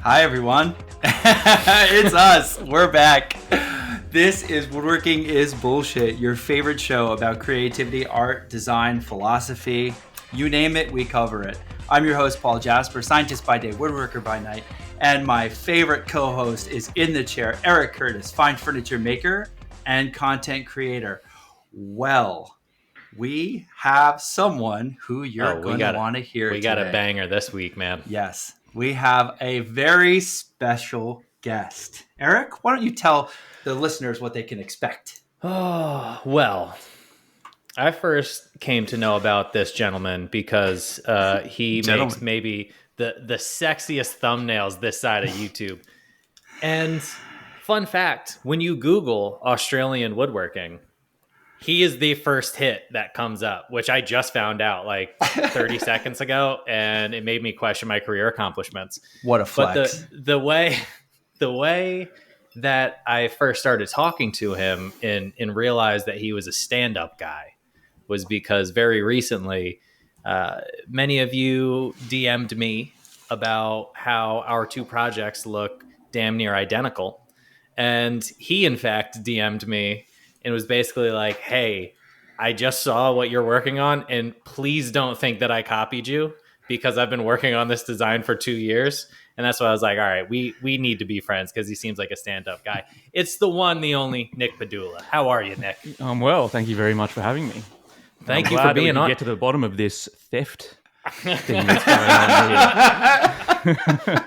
Hi, everyone. It's us. We're back. This is Woodworking is Bullshit, your favorite show about creativity, art, design, philosophy. You name it, we cover it. I'm your host, Paul Jasper, scientist by day, woodworker by night. And my favorite co-host is in the chair, Erik Curtis, fine furniture maker and content creator. Well, we have someone who you're going to want to hear today. We got a banger this week, man. Yes, we have a very special guest. Erik, why don't you tell the listeners what they can expect? Oh, well, I first came to know about this gentleman because he makes maybe the sexiest thumbnails this side of YouTube. And fun fact, when you Google Australian woodworking, he is the first hit that comes up, which I just found out like 30 seconds ago, and it made me question my career accomplishments. What a flex. But the way that I first started talking to him and realized that he was a stand-up guy was because very recently, many of you DM'd me about how our two projects look damn near identical. And he, in fact, DM'd me and was basically like, hey, I just saw what you're working on, and please don't think that I copied you because I've been working on this design for 2 years. And that's why I was like, all right, we need to be friends because he seems like a stand-up guy. It's the one, the only Nick Pedulla. How are you, Nick? I'm well. Thank you very much for having me. Thank you for being on. Get to the bottom of this theft thing that's going on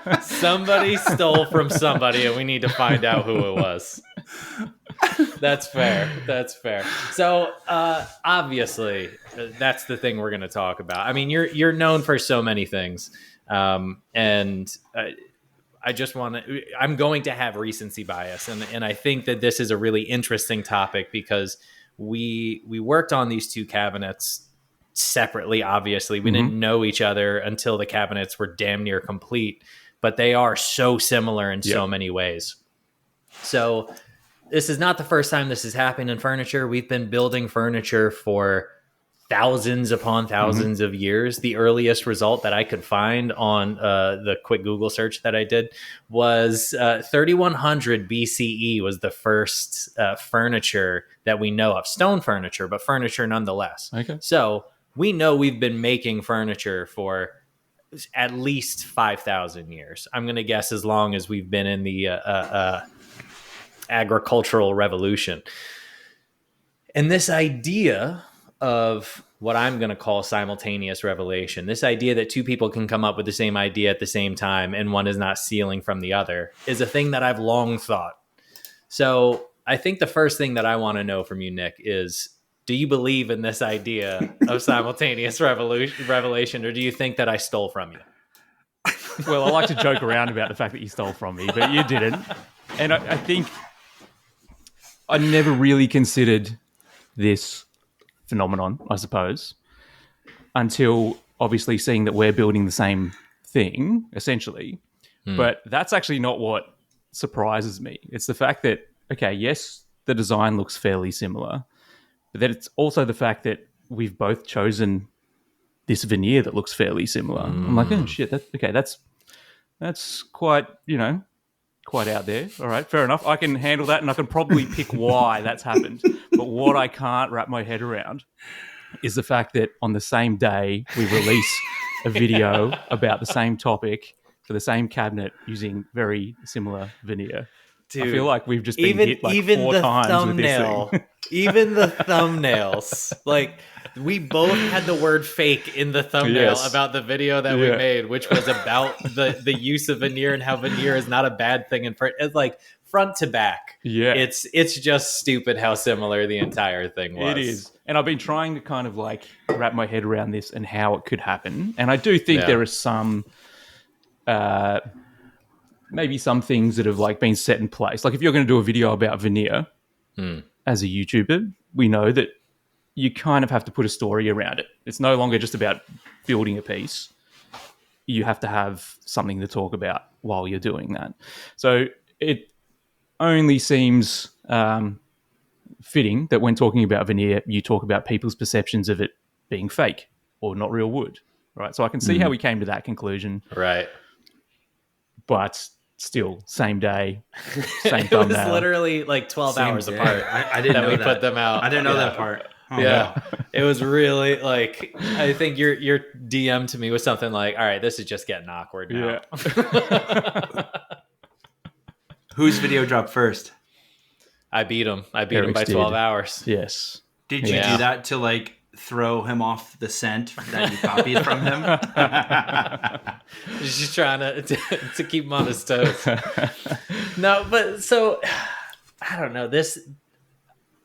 here. Somebody stole from somebody, and we need to find out who it was. That's fair. So obviously, that's the thing we're going to talk about. I mean, you're known for so many things, and I just want to. I'm going to have recency bias, and I think that this is a really interesting topic because we worked on these two cabinets separately. Obviously, we didn't know each other until the cabinets were damn near complete, but they are so similar in so many ways. So this is not the first time this has happened in furniture. We've been building furniture for thousands upon thousands of years. The earliest result that I could find on the quick Google search that I did was 3100 BCE was the first furniture that we know of. Stone furniture, but furniture nonetheless. Okay. So we know we've been making furniture for at least 5,000 years. I'm going to guess as long as we've been in the agricultural revolution. And this idea of what I'm going to call simultaneous revelation, this idea that two people can come up with the same idea at the same time and one is not stealing from the other, is a thing that I've long thought. So I think the first thing that I want to know from you, Nick, is do you believe in this idea of simultaneous revelation, or do you think that I stole from you? Well, I like to joke around about the fact that you stole from me, but you didn't. And I think I never really considered this phenomenon, I suppose, until obviously seeing that we're building the same thing, essentially. But that's actually not what surprises me. It's the fact that, okay, yes, the design looks fairly similar, but then it's also the fact that we've both chosen this veneer that looks fairly similar. I'm like, oh, shit, that's quite, quite out there. All right, fair enough. I can handle that, and I can probably pick why that's happened. But what I can't wrap my head around is the fact that on the same day we release a video about the same topic for the same cabinet using very similar veneer. Dude, I feel like we've just been hit like 4 times thumbnail, with this thing. Even the thumbnails, like we both had the word fake in the thumbnail about the video that we made, which was about the use of veneer and how veneer is not a bad thing. And it's like front to back. Yeah. It's just stupid how similar the entire thing was. It is. And I've been trying to kind of like wrap my head around this and how it could happen. And I do think there are some maybe some things that have like been set in place. Like if you're going to do a video about veneer as a YouTuber, we know that you kind of have to put a story around it. It's no longer just about building a piece. You have to have something to talk about while you're doing that. So it only seems fitting that when talking about veneer, you talk about people's perceptions of it being fake or not real wood, right? So I can see how we came to that conclusion. Right. but still, same day, same It was thumbnail. literally like 12 Same hours day. apart. I didn't know we that. put them out. I didn't know Yeah. that part. Oh, Yeah, wow. it was really like, I think your DM to me was something like, all right, this is just getting awkward now. Whose video dropped first? I beat him by Eric's 12 did. hours. Yes. Did you Yeah. do that to like throw him off the scent that you copied from him? He's just trying to keep him on his toes. No, but so I don't know this.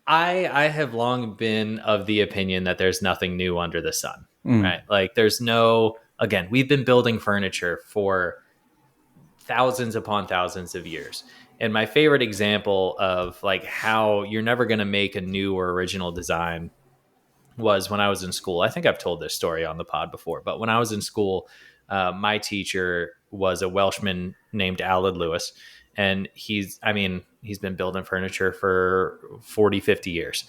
I have long been of the opinion that there's nothing new under the sun, right? Like there's no, again, we've been building furniture for thousands upon thousands of years. And my favorite example of like how you're never going to make a new or original design was when I was in school. I think I've told this story on the pod before, but when I was in school, my teacher was a Welshman named Alan Lewis. And he's been building furniture for 40, 50 years.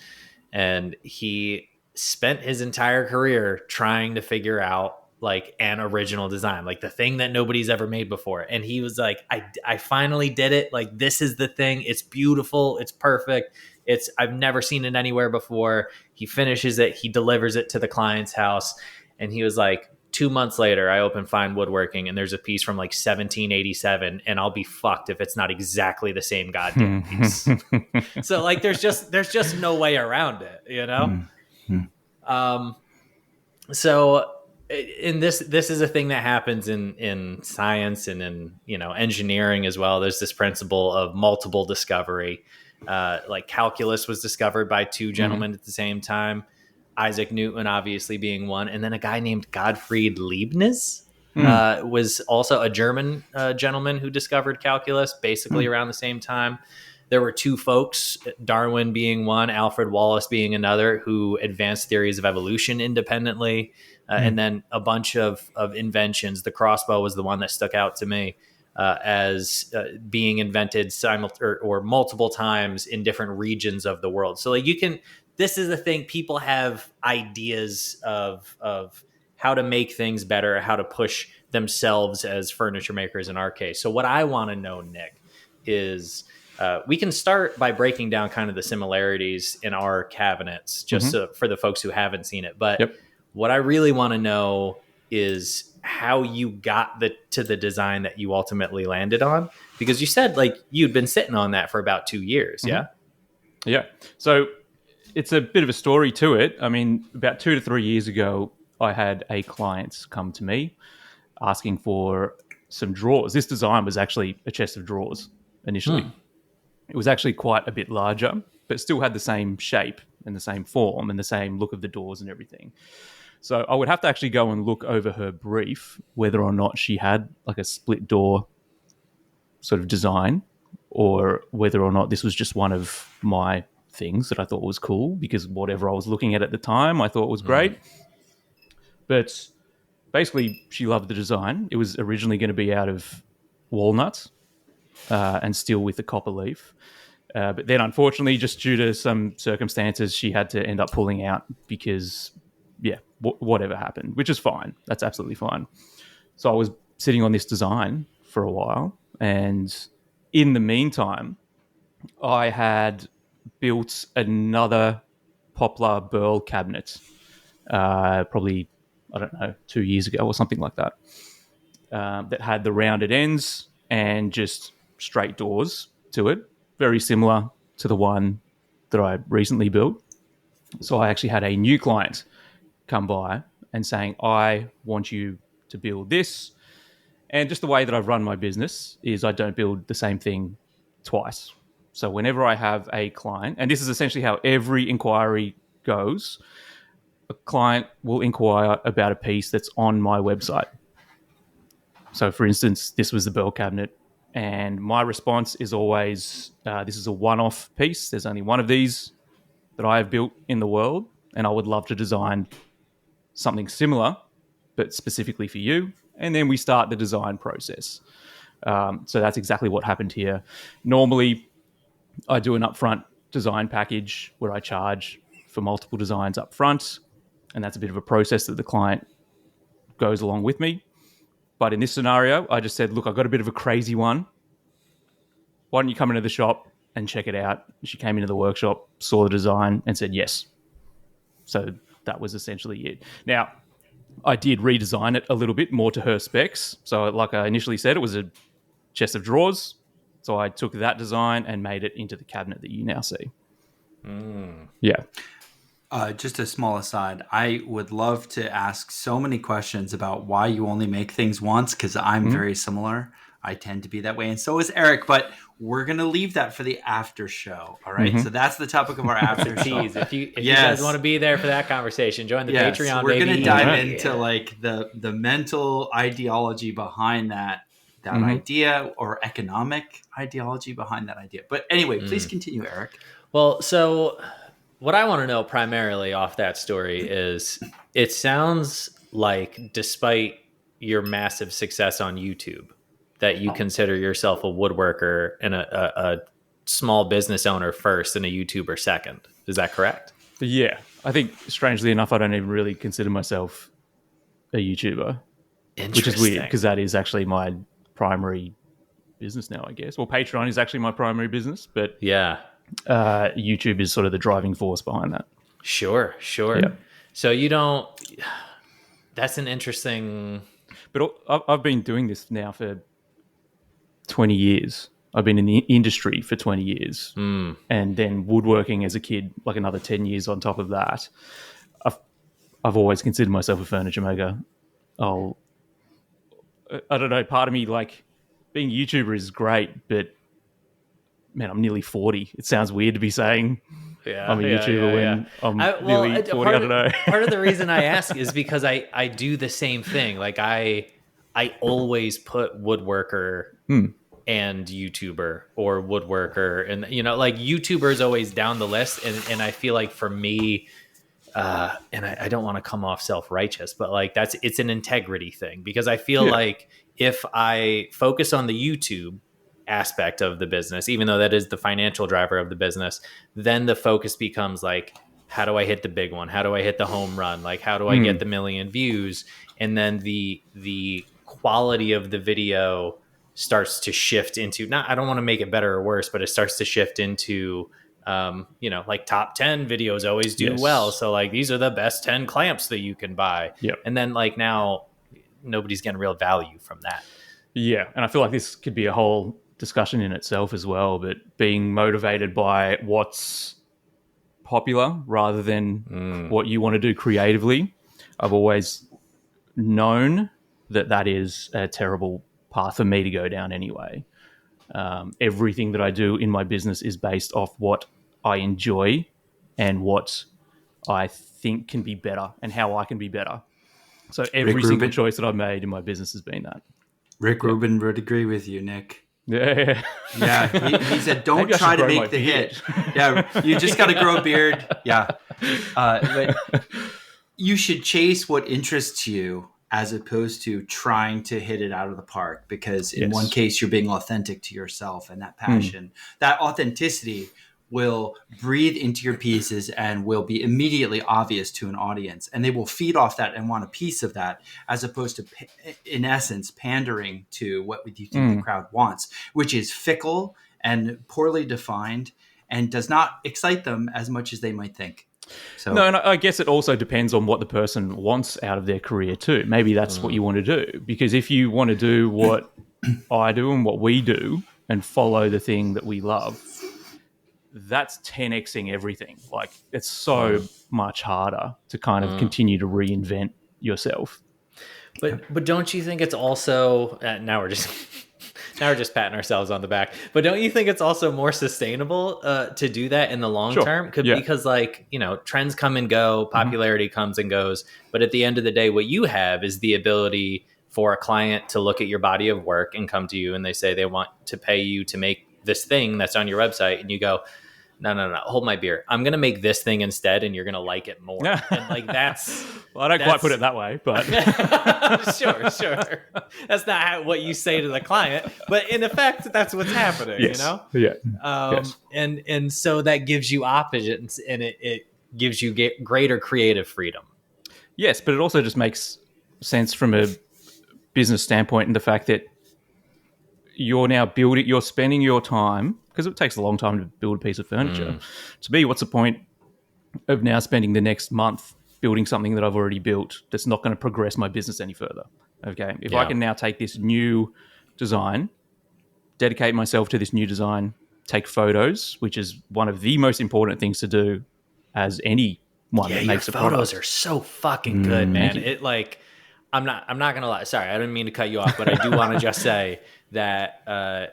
And he spent his entire career trying to figure out like an original design, like the thing that nobody's ever made before. And he was like, I finally did it. Like, this is the thing. It's beautiful. It's perfect. I've never seen it anywhere before. He finishes it. He delivers it to the client's house. And he was like, 2 months later, I open Fine Woodworking and there's a piece from like 1787 and I'll be fucked if it's not exactly the same goddamn piece. So like, there's just no way around it, you know? So in this is a thing that happens in science and in, engineering as well. There's this principle of multiple discovery. Like calculus was discovered by two gentlemen at the same time. Isaac Newton obviously being one, and then a guy named Gottfried Leibniz was also a German gentleman who discovered calculus basically around the same time. There were two folks, Darwin being one, Alfred Wallace being another, who advanced theories of evolution independently, and then a bunch of inventions. The crossbow was the one that stuck out to me as being invented or multiple times in different regions of the world. So like this is the thing, people have ideas of how to make things better, how to push themselves as furniture makers in our case. So what I want to know, Nick, is we can start by breaking down kind of the similarities in our cabinets, just for the folks who haven't seen it. But what I really want to know is how you got to the design that you ultimately landed on, because you said like you'd been sitting on that for about 2 years. Yeah. So it's a bit of a story to it. I mean, about 2 to 3 years ago, I had a client come to me asking for some drawers. This design was actually a chest of drawers initially. It was actually quite a bit larger, but still had the same shape and the same form and the same look of the doors and everything. So I would have to actually go and look over her brief, whether or not she had like a split door sort of design, or whether or not this was just one of my things that I thought was cool, because whatever I was looking at the time, I thought was great. But basically, she loved the design. It was originally going to be out of walnut and still with the copper leaf. But then, unfortunately, just due to some circumstances, she had to end up pulling out because, whatever happened, which is fine. That's absolutely fine. So I was sitting on this design for a while. And in the meantime, I had built another poplar burl cabinet, probably, 2 years ago or something like that, that had the rounded ends and just straight doors to it, very similar to the one that I recently built. So I actually had a new client come by and saying, I want you to build this. And just the way that I've run my business is I don't build the same thing twice. So whenever I have a client, and this is essentially how every inquiry goes, a client will inquire about a piece that's on my website. So for instance, this was the Burl cabinet, and my response is always, this is a one-off piece. There's only one of these that I have built in the world, and I would love to design something similar, but specifically for you. And then we start the design process. So that's exactly what happened here. Normally, I do an upfront design package where I charge for multiple designs up front, and that's a bit of a process that the client goes along with me. But in this scenario, I just said, look, I've got a bit of a crazy one. Why don't you come into the shop and check it out? She came into the workshop, saw the design, and said yes. So that was essentially it. Now, I did redesign it a little bit more to her specs. So like I initially said, it was a chest of drawers. So I took that design and made it into the cabinet that you now see. Yeah. Just a small aside, I would love to ask so many questions about why you only make things once, because I'm very similar. I tend to be that way, and so is Eric, but we're going to leave that for the after show, all right? So that's the topic of our after show. If you guys want to be there for that conversation, join the Patreon, we're going to dive into like the mental ideology behind that idea, or economic ideology behind that idea. But anyway, please continue, Eric. Well, so what I want to know primarily off that story is, it sounds like despite your massive success on YouTube, that you consider yourself a woodworker and a small business owner first and a YouTuber second. Is that correct? Yeah. I think, strangely enough, I don't even really consider myself a YouTuber, which is weird because that is actually my primary business now, I guess. Well, Patreon is actually my primary business, but YouTube is sort of the driving force behind that. Sure. Yeah. So you don't... That's an interesting... But I've been doing this now for 20 years. I've been in the industry for 20 years. And then woodworking as a kid, like another 10 years on top of that. I've always considered myself a furniture maker. I don't know, part of me, like, being a YouTuber is great, but man, I'm nearly 40. It sounds weird to be saying I'm a YouTuber when I'm nearly 40. I don't know. Part of the reason I ask is because I do the same thing. Like I always put woodworker and YouTuber, or woodworker, and like YouTuber is always down the list. And I feel like for me, and I don't want to come off self-righteous, but like it's an integrity thing, because I feel like if I focus on the YouTube aspect of the business, even though that is the financial driver of the business, then the focus becomes like, how do I hit the big one? How do I hit the home run? Like, how do I get the 1 million views? And then the quality of the video starts to shift into, I don't want to make it better or worse, but it starts to shift into, like top 10 videos always do well. So like, these are the best 10 clamps that you can buy. Yep. And then like now nobody's getting real value from that. Yeah. And I feel like this could be a whole discussion in itself as well, but being motivated by what's popular rather than what you want to do creatively. I've always known that is a terrible path for me to go down anyway. Everything that I do in my business is based off what I enjoy and what I think can be better and how I can be better. So every single choice that I've made in my business has been that. Rick Rubin would agree with you, Nick. Yeah. He said, don't try to make the hit. Yeah, you just got to grow a beard. Yeah. But you should chase what interests you as opposed to trying to hit it out of the park, because in one case, you're being authentic to yourself, and that passion, that authenticity will breathe into your pieces and will be immediately obvious to an audience, and they will feed off that and want a piece of that, as opposed to, in essence, pandering to what you think the crowd wants, which is fickle and poorly defined and does not excite them as much as they might think. So, no, and I guess it also depends on what the person wants out of their career too. Maybe that's what you want to do, because if you want to do what I do and what we do and follow the thing that we love, that's 10xing everything. Like, it's so much harder to kind of continue to reinvent yourself. But don't you think it's also now we're just patting ourselves on the back. But don't you think it's also more sustainable to do that in the long term? Because like, trends come and go, popularity comes and goes. But at the end of the day, what you have is the ability for a client to look at your body of work and come to you and they say they want to pay you to make this thing that's on your website. And you go, no, hold my beer. I'm going to make this thing instead, and you're going to like it more. And like, that's... Well, I don't quite put it that way, but... Sure. That's not what you say to the client, but in effect, that's what's happening, Yeah. And so that gives you options, and it gives you greater creative freedom. Yes, but it also just makes sense from a business standpoint and the fact that you're now you're spending your time, because it takes a long time to build a piece of furniture. To me, what's the point of now spending the next month building something that I've already built that's not going to progress my business any further? Okay. If I can now take this new design, dedicate myself to this new design, take photos, which is one of the most important things to do as anyone that makes a product. Photos are so fucking good, man. It like, I'm not gonna lie. Sorry, I didn't mean to cut you off, but I do want to just say that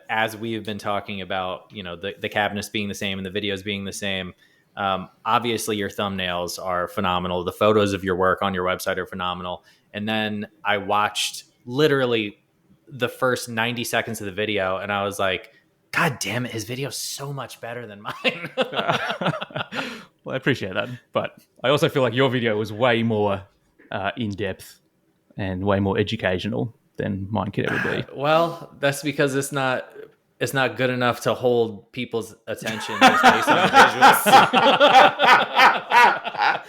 as we have been talking about, the cabinets being the same and the videos being the same, obviously your thumbnails are phenomenal. The photos of your work on your website are phenomenal. And then I watched literally the first 90 seconds of the video, and I was like, God damn it, his video is so much better than mine. Well, I appreciate that, but I also feel like your video was way more in depth and way more educational than mine could ever be. Well, that's because it's not good enough to hold people's attention just based on the visuals.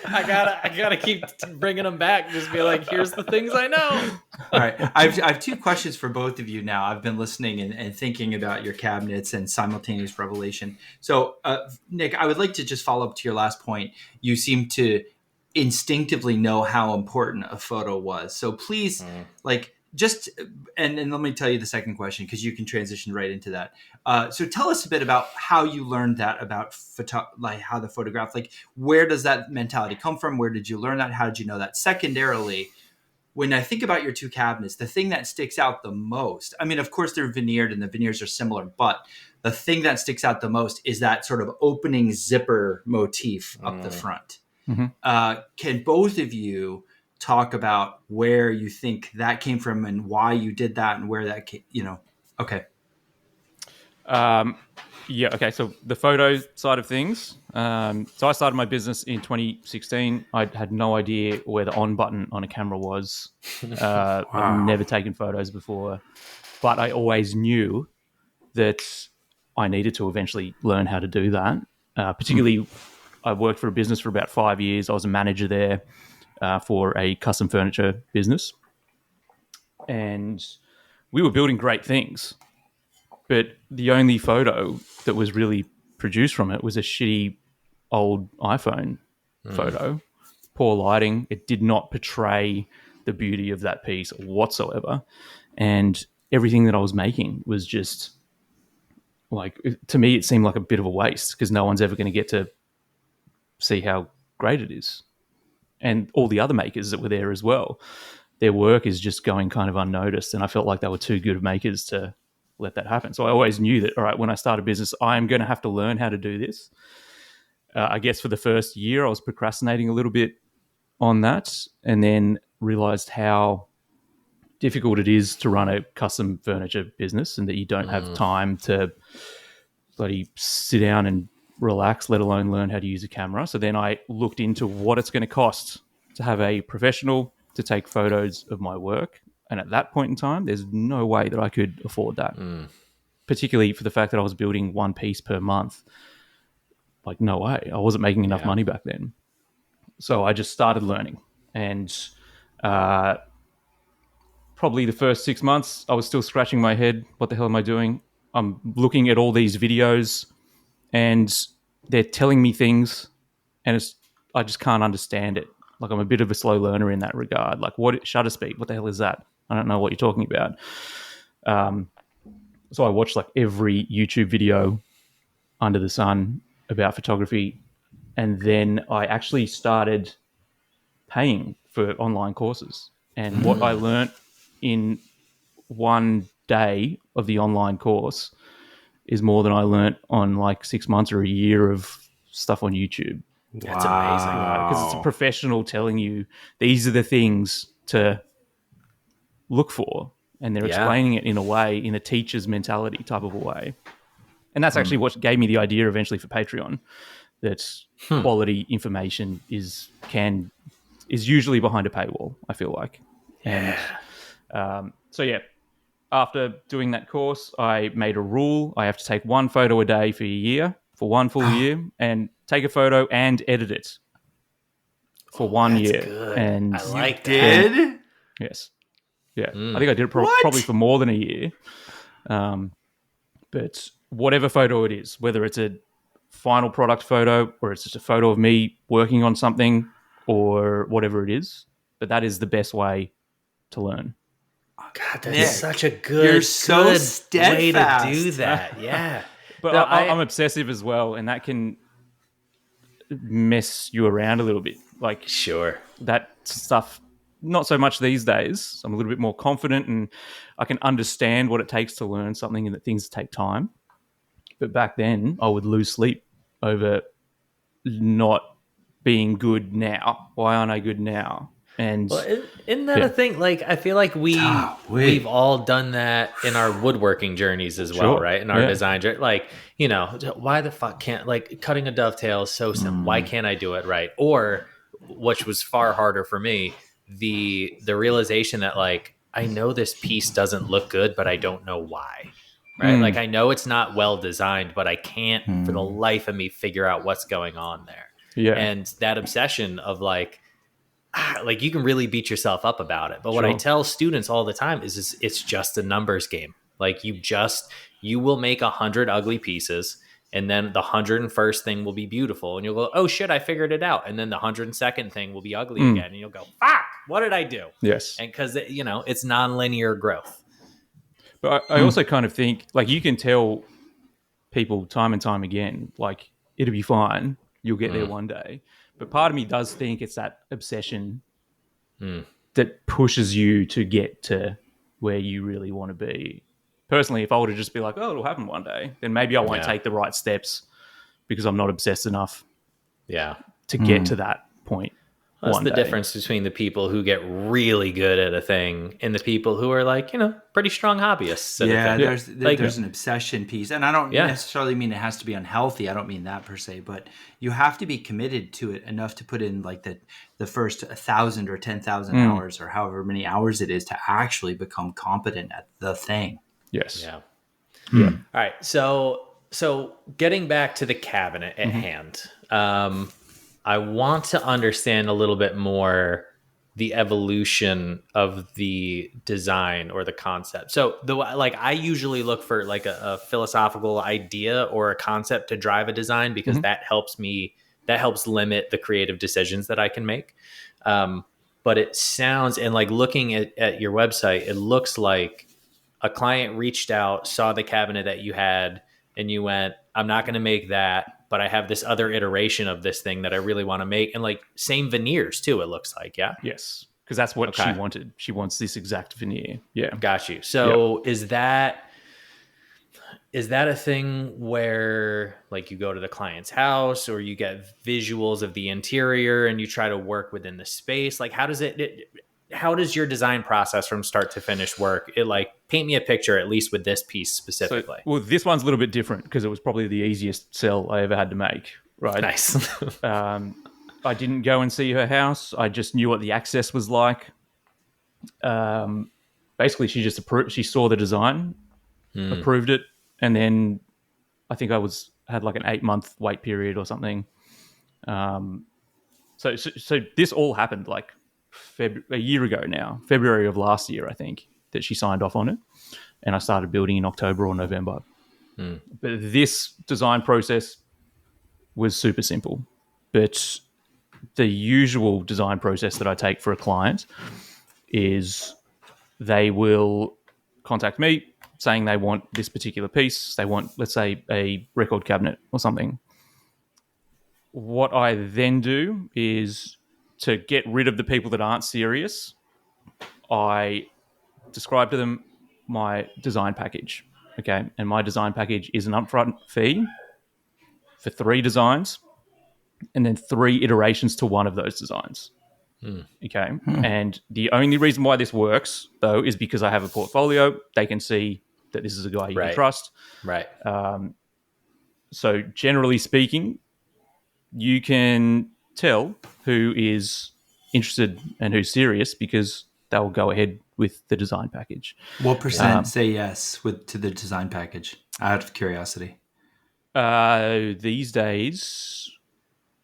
I gotta keep bringing them back. Just be like, here's the things I know. All right, I have two questions for both of you now. I've been listening and thinking about your cabinets and simultaneous revelation. So, Nick, I would like to just follow up to your last point. You seem to instinctively know how important a photo was. So please, just and let me tell you the second question, because you can transition right into that. So tell us a bit about how you learned that about how the photograph, like where does that mentality come from? Where did you learn that? How did you know that? Secondarily, when I think about your two cabinets, the thing that sticks out the most, I mean, of course they're veneered and the veneers are similar, but the thing that sticks out the most is that sort of opening zipper motif up the front. Can both of you talk about where you think that came from and why you did that and where that came, Okay. Okay. So the photo side of things. So I started my business in 2016. I had no idea where the on button on a camera was. Wow. I've never taken photos before, but I always knew that I needed to eventually learn how to do that. Particularly, I worked for a business for about 5 years. I was a manager there for a custom furniture business. And we were building great things. But the only photo that was really produced from it was a shitty old iPhone photo. Poor lighting. It did not portray the beauty of that piece whatsoever. And everything that I was making was just like, to me, it seemed like a bit of a waste because no one's ever going to get to see how great it is. And all the other makers that were there as well, their work is just going kind of unnoticed. And I felt like they were too good of makers to let that happen. So I always knew that, all right, when I start a business, I am going to have to learn how to do this. I guess for the first year, I was procrastinating a little bit on that, and then realized how difficult it is to run a custom furniture business and that you don't have time to bloody sit down and relax, let alone learn how to use a camera. So then I looked into what it's going to cost to have a professional to take photos of my work. And at that point in time, there's no way that I could afford that, particularly for the fact that I was building one piece per month. Like, no way. I wasn't making enough money back then. So I just started learning. And probably the first 6 months, I was still scratching my head. What the hell am I doing? I'm looking at all these videos and they're telling me things and I just can't understand it. Like, I'm a bit of a slow learner in that regard. Like, shutter speed? What the hell is that? I don't know what you're talking about. So I watched like every YouTube video under the sun about photography. And then I actually started paying for online courses. And what I learned in one day of the online course is more than I learnt on like 6 months or a year of stuff on YouTube. That's amazing. Because it's a professional telling you these are the things to look for. And they're explaining it in a way, in a teacher's mentality type of a way. And that's actually what gave me the idea eventually for Patreon, that quality information is usually behind a paywall, I feel like. And after doing that course, I made a rule. I have to take one photo a day for one full year, and take a photo and edit it for 1 year. Good. And I like that. Did? Yes. Yeah, I think I did it probably for more than a year. But whatever photo it is, whether it's a final product photo or it's just a photo of me working on something or whatever it is, but that is the best way to learn. God, that's Nick, such a good, you're so good way to steadfast. do that. Yeah. But No, I'm obsessive as well, and that can mess you around a little bit. Like sure. that stuff, not so much these days. I'm a little bit more confident and I can understand what it takes to learn something and that things take time. But back then, I would lose sleep over not being good now. Why aren't I good now? And Well, isn't that a thing? Like, I feel like we've all done that in our woodworking journeys as well, right? In our design journey, like, you know, why the fuck can't, like, cutting a dovetail is so simple. Why can't I do it right? Or, which was far harder for me, the realization that, like, I know this piece doesn't look good, but I don't know why. Right? Like, I know it's not well designed, but I can't for the life of me figure out what's going on there. Yeah. And that obsession of like you can really beat yourself up about it. But what I tell students all the time is it's just a numbers game. Like you will make 100 ugly pieces and then the 101st thing will be beautiful. And you'll go, oh shit, I figured it out. And then the 102nd thing will be ugly again. And you'll go, fuck, what did I do? Yes. And because, it's nonlinear growth. But I also kind of think, like, you can tell people time and time again, like, it'll be fine. You'll get there one day. But part of me does think it's that obsession that pushes you to get to where you really want to be. Personally, if I were to just be like, oh, it'll happen one day, then maybe I won't take the right steps because I'm not obsessed enough to get to that point. That's the difference between the people who get really good at a thing and the people who are like, pretty strong hobbyists. There's an obsession piece. And I don't necessarily mean it has to be unhealthy. I don't mean that per se, but you have to be committed to it enough to put in like the first 1,000 or 10,000 hours or however many hours it is to actually become competent at the thing. Yes. Yeah. All right. So getting back to the cabinet at hand, I want to understand a little bit more the evolution of the design or the concept. So I usually look for like a philosophical idea or a concept to drive a design because that helps limit the creative decisions that I can make. But it sounds, and like looking at your website, it looks like a client reached out, saw the cabinet that you had, and you went, I'm not going to make that, but I have this other iteration of this thing that I really want to make. And like same veneers too, it looks like. Yeah. Yes. Because that's what she wanted. She wants this exact veneer. Yeah. Got you. So is that a thing where like you go to the client's house or you get visuals of the interior and you try to work within the space? Like how does your design process from start to finish work? It like paint me a picture, at least with this piece specifically. Well, this one's a little bit different because it was probably the easiest sell I ever had to make. Right. Nice. I didn't go and see her house. I just knew what the access was like. Basically, she just she saw the design, approved it, and then I think I had like an 8-month wait period or something. So this all happened like a year ago now, February of last year, I think, that she signed off on it. And I started building in October or November. But this design process was super simple. But the usual design process that I take for a client is they will contact me saying they want this particular piece. They want, let's say, a record cabinet or something. What I then do is, to get rid of the people that aren't serious, I describe to them my design package. Okay. And my design package is an upfront fee for 3 designs and then 3 iterations to one of those designs. Okay. And the only reason why this works, though, is because I have a portfolio. They can see that this is a guy you can trust. Right. So generally speaking, you can tell who is interested and who's serious because they'll go ahead with the design package. What percent say yes to the design package? Out of curiosity. These days,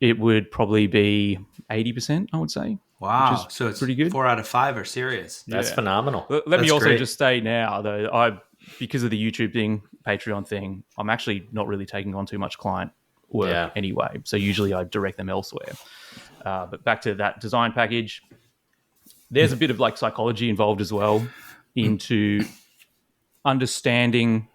it would probably be 80%, I would say. Wow. So it's pretty good. 4 out of 5 are serious. That's Yeah. phenomenal. Let me That's also great. just say now, though, because of the YouTube thing, Patreon thing, I'm actually not really taking on too much client work anyway. So usually I direct them elsewhere. But back to that design package, there's a bit of like psychology involved as well into understanding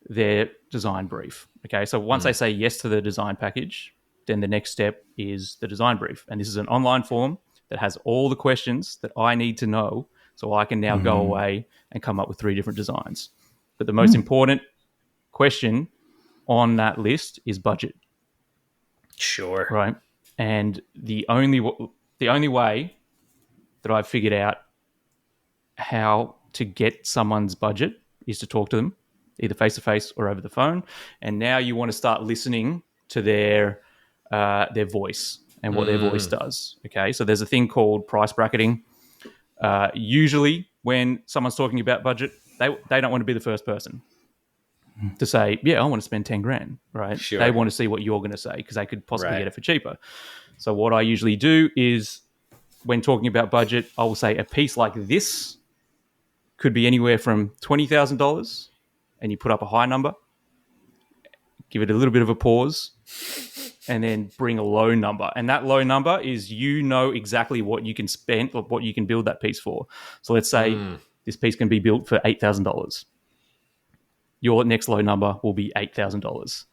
their design brief. Okay, so once they say yes to the design package, then the next step is the design brief. And this is an online form that has all the questions that I need to know so I can now go away and come up with 3 different designs. But the most important question on that list is budget, Sure. right? And the only way that I've figured out how to get someone's budget is to talk to them, either face to face or over the phone. And now you want to start listening to their voice and what their voice does. Okay, so there's a thing called price bracketing. Usually, when someone's talking about budget, they don't want to be the first person to say, "Yeah, I want to spend 10 grand." Right? Sure. They want to see what you're going to say because they could possibly Right. get it for cheaper. So what I usually do is, when talking about budget, I will say a piece like this could be anywhere from $20,000, and you put up a high number, give it a little bit of a pause, and then bring a low number. And that low number is, exactly what you can spend or what you can build that piece for. So let's say this piece can be built for $8,000. Your next low number will be $8,000.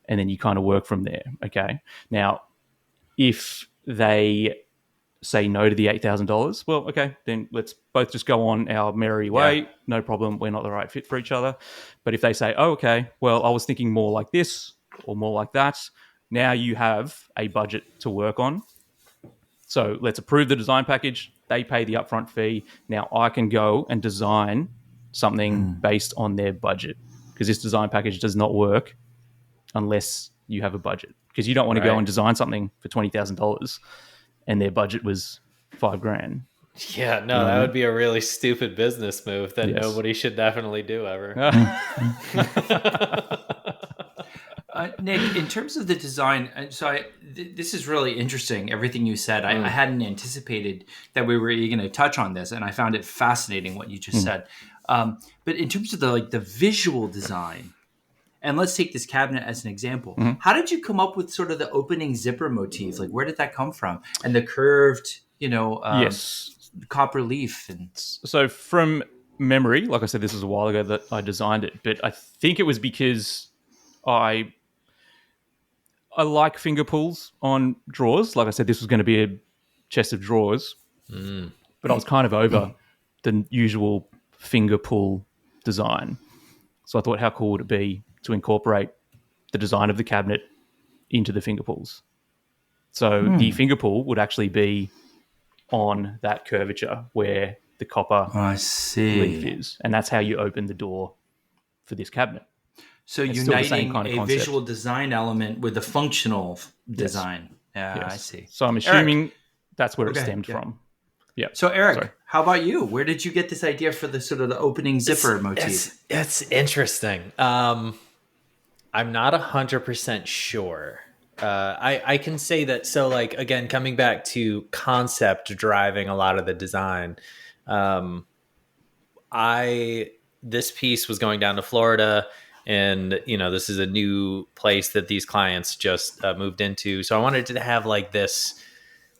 And then you kind of work from there. Okay. Now, if they say no to the $8,000, well, okay, then let's both just go on our merry way. Yeah. No problem. We're not the right fit for each other. But if they say, oh, okay, well, I was thinking more like this or more like that, now you have a budget to work on. So let's approve the design package. They pay the upfront fee. Now I can go and design something based on their budget, because this design package does not work unless you have a budget, because you don't want to go and design something for $20,000 and their budget was $5,000. Yeah, no, that would be a really stupid business move that nobody should definitely do ever. Nick, in terms of the design, this is really interesting, everything you said. I hadn't anticipated that we were even going to touch on this, and I found it fascinating what you just said. But in terms of the visual design, and let's take this cabinet as an example. How did you come up with sort of the opening zipper motif? Like, where did that come from? And the curved, copper leaf. And so from memory, like I said, this was a while ago that I designed it, but I think it was because I like finger pulls on drawers. Like I said, this was going to be a chest of drawers, but I was kind of over the usual finger pull design. So I thought, how cool would it be to incorporate the design of the cabinet into the finger pulls? So the finger pull would actually be on that curvature where the copper leaf is. And that's how you open the door for this cabinet. So it's uniting kind of a visual design element with a functional design. Yeah, yes. I see. So I'm assuming that's where it stemmed from. Yeah. So Eric, how about you? Where did you get this idea for the sort of the opening zipper motif? It's interesting. I'm not 100% sure. I can say that. So like, again, coming back to concept driving a lot of the design, this piece was going down to Florida, and this is a new place that these clients just moved into. So I wanted to have like this.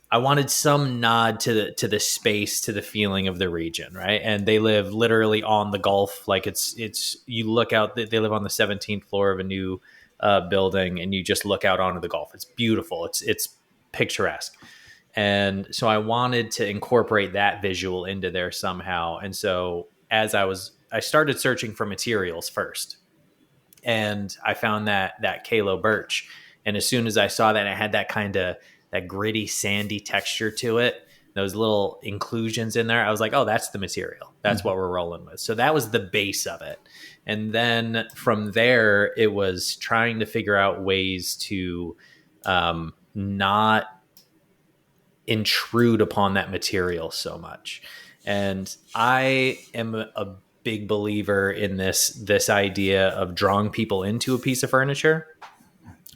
I wanted some nod to the space, to the feeling of the region, right? And they live literally on the Gulf. Like it's you look out. They live on the 17th floor of a new building, and you just look out onto the Gulf. It's beautiful. It's picturesque. And so I wanted to incorporate that visual into there somehow. And so as I started searching for materials first, and I found that Kalo birch. And as soon as I saw that, it had that kind of that gritty, sandy texture to it, those little inclusions in there, I was like, oh, that's the material. That's what we're rolling with. So that was the base of it. And then from there, it was trying to figure out ways to not intrude upon that material so much. And I am a big believer in this idea of drawing people into a piece of furniture.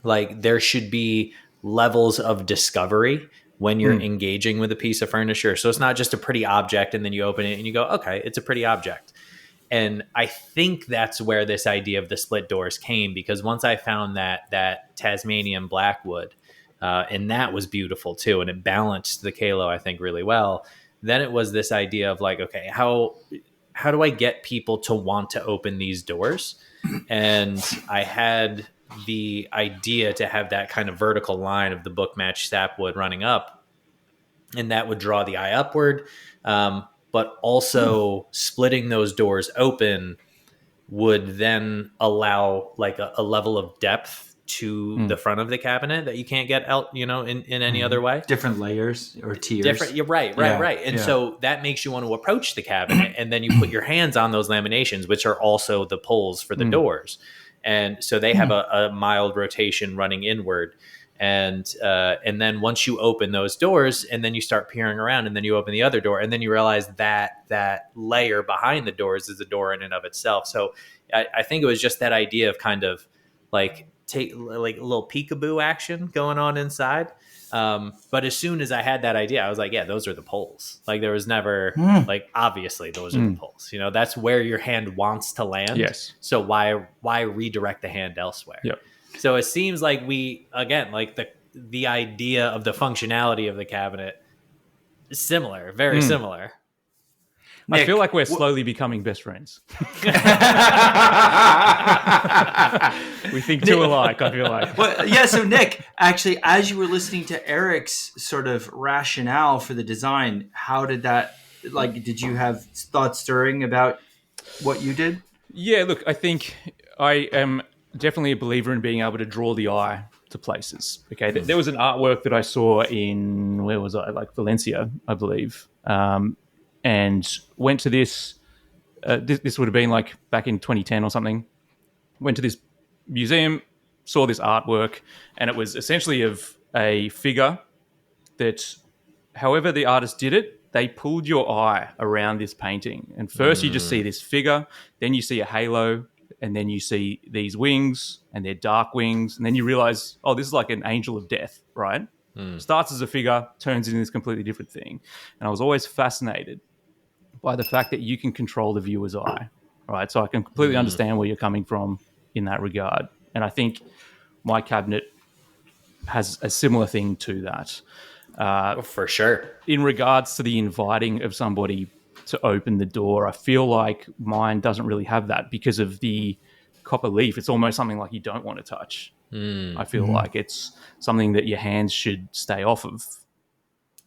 Like there should be levels of discovery when you're engaging with a piece of furniture. So it's not just a pretty object and then you open it and you go, okay, it's a pretty object. And I think that's where this idea of the split doors came, because once I found that Tasmanian blackwood, and that was beautiful too, and it balanced the Kalo, I think, really well. Then it was this idea of like, okay, how do I get people to want to open these doors? And I had the idea to have that kind of vertical line of the book match sapwood running up, and that would draw the eye upward. But also splitting those doors open would then allow like a level of depth to the front of the cabinet that you can't get out, in any other way. Different layers or tiers. You're right. And so that makes you want to approach the cabinet, and then you put your hands on those laminations, which are also the pulls for the doors. And so they have a mild rotation running inward. And then once you open those doors and then you start peering around, and then you open the other door, and then you realize that layer behind the doors is a door in and of itself. So I think it was just that idea of kind of like take like a little peekaboo action going on inside. But as soon as I had that idea, I was like, yeah, those are the poles. Like there was never like, obviously those are the poles, that's where your hand wants to land. Yes. So why redirect the hand elsewhere? Yep. So it seems like we, again, like the idea of the functionality of the cabinet is similar, very similar. Nick, I feel like we're slowly becoming best friends. We think too alike, I feel like. Well, yeah, so Nick, actually, as you were listening to Erik's sort of rationale for the design, how did that, like, did you have thoughts stirring about what you did? Yeah, look, I think I am definitely a believer in being able to draw the eye to places. Okay, there was an artwork that I saw in, where was I? Like Valencia, I believe. And went to this, this would have been like back in 2010 or something. Went to this museum, saw this artwork, and it was essentially of a figure that, however the artist did it, they pulled your eye around this painting. And first you just see this figure, then you see a halo, and then you see these wings, and they're dark wings, and then you realize, oh, this is like an angel of death, right? Starts as a figure, turns into this completely different thing. And I was always fascinated by the fact that you can control the viewer's eye, right? So I can completely understand where you're coming from in that regard. And I think my cabinet has a similar thing to that. For sure. In regards to the inviting of somebody to open the door, I feel like mine doesn't really have that because of the copper leaf. It's almost something like you don't want to touch. I feel like it's something that your hands should stay off of.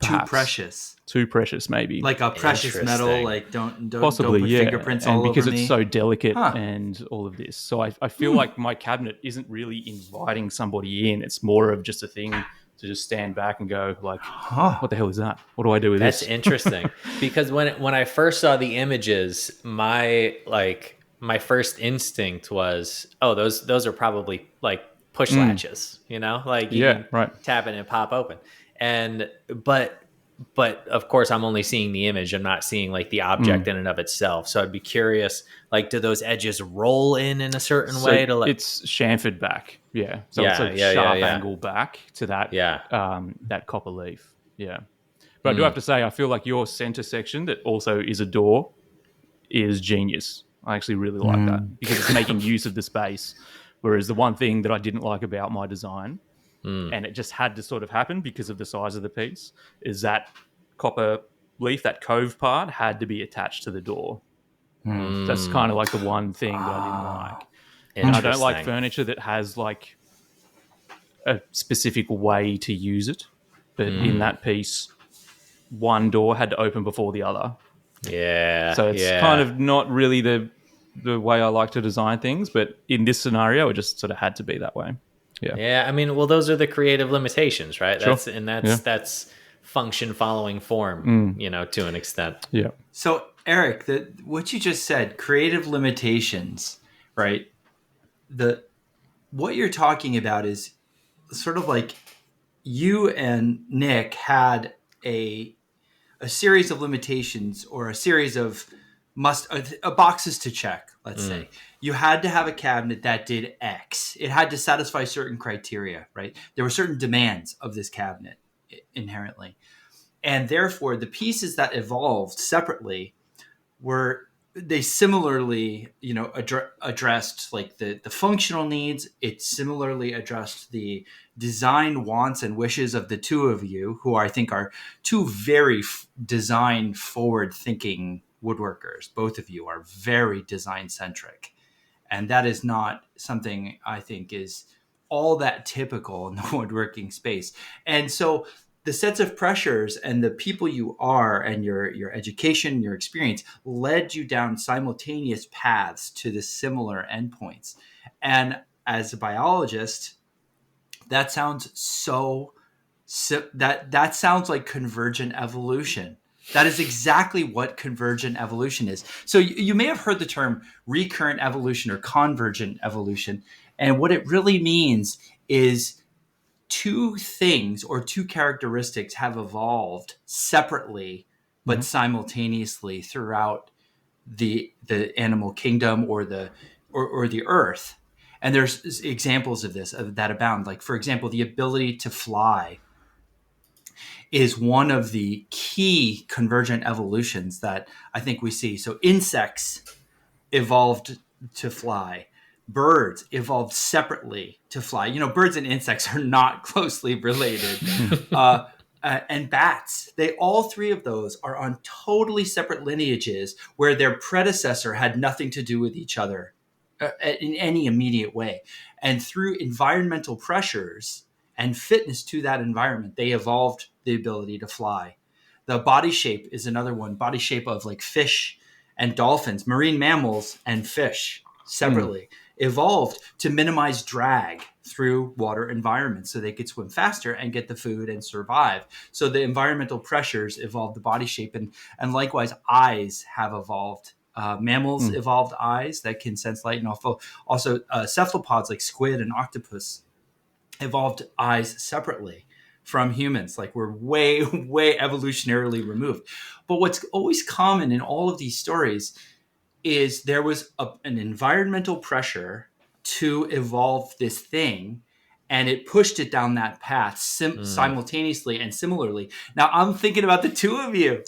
Perhaps. Too precious, maybe. Like a precious metal, like don't possibly, put fingerprints all because over it's me. so delicate and all of this. So I feel like my cabinet isn't really inviting somebody in. It's more of just a thing to just stand back and go like, what the hell is that? What do I do with this? That's interesting. Because when I first saw the images, my first instinct was, oh, those are probably like push latches, like you can tap it and pop open. But of course I'm only seeing the image. I'm not seeing like the object in and of itself. So I'd be curious, like, do those edges roll in a certain way to like, it's chamfered back. Yeah. So it's a sharp angle back to that, that copper leaf. Yeah. But I do have to say, I feel like your center section that also is a door is genius. I actually really like that because it's making use of the space. Whereas the one thing that I didn't like about my design, and it just had to sort of happen because of the size of the piece, is that copper leaf, that cove part, had to be attached to the door. That's kind of like the one thing that I didn't like. And I don't like furniture that has like a specific way to use it. But in that piece, one door had to open before the other. Yeah. So it's kind of not really the way I like to design things, but in this scenario, it just sort of had to be that way. Yeah. Yeah. I mean, well, those are the creative limitations, right? Sure. That's function following form, to an extent. Yeah. So Erik, what you just said, creative limitations, right? What you're talking about is sort of like you and Nick had a series of limitations or a series of boxes to check. Let's say you had to have a cabinet that did X. It had to satisfy certain criteria, right? There were certain demands of this cabinet. inherently. And therefore, the pieces that evolved separately were they similarly, addressed like the functional needs. It similarly addressed the design wants and wishes of the two of you, who I think are two very design forward thinking woodworkers. Both of you are very design centric, and that is not something I think is all that typical in the woodworking space. And so the sets of pressures and the people you are and your education, your experience led you down simultaneous paths to the similar endpoints. And as a biologist, that sounds that sounds like convergent evolution. That is exactly what convergent evolution is. So you may have heard the term recurrent evolution or convergent evolution. And what it really means is two things or two characteristics have evolved separately but simultaneously throughout the animal kingdom or the earth. And there's examples of this that abound. Like, for example, the ability to fly is one of the key convergent evolutions that I think we see. So insects evolved to fly. Birds evolved separately to fly. Birds and insects are not closely related. And bats, all three of those are on totally separate lineages where their predecessor had nothing to do with each other in any immediate way. And through environmental pressures and fitness to that environment, they evolved the ability to fly. The body shape is another one. Body shape of like fish and dolphins, marine mammals and fish separately evolved to minimize drag through water environments so they could swim faster and get the food and survive. So the environmental pressures evolved the body shape, and likewise eyes have evolved. Mammals evolved eyes that can sense light, and also cephalopods like squid and octopus evolved eyes separately from humans. Like, we're way, way evolutionarily removed. But what's always common in all of these stories is there was an environmental pressure to evolve this thing, and it pushed it down that path simultaneously and similarly. Now, I'm thinking about the two of you.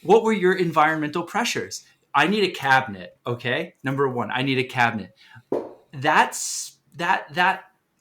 What were your environmental pressures? I need a cabinet, okay? Number one, I need a cabinet. That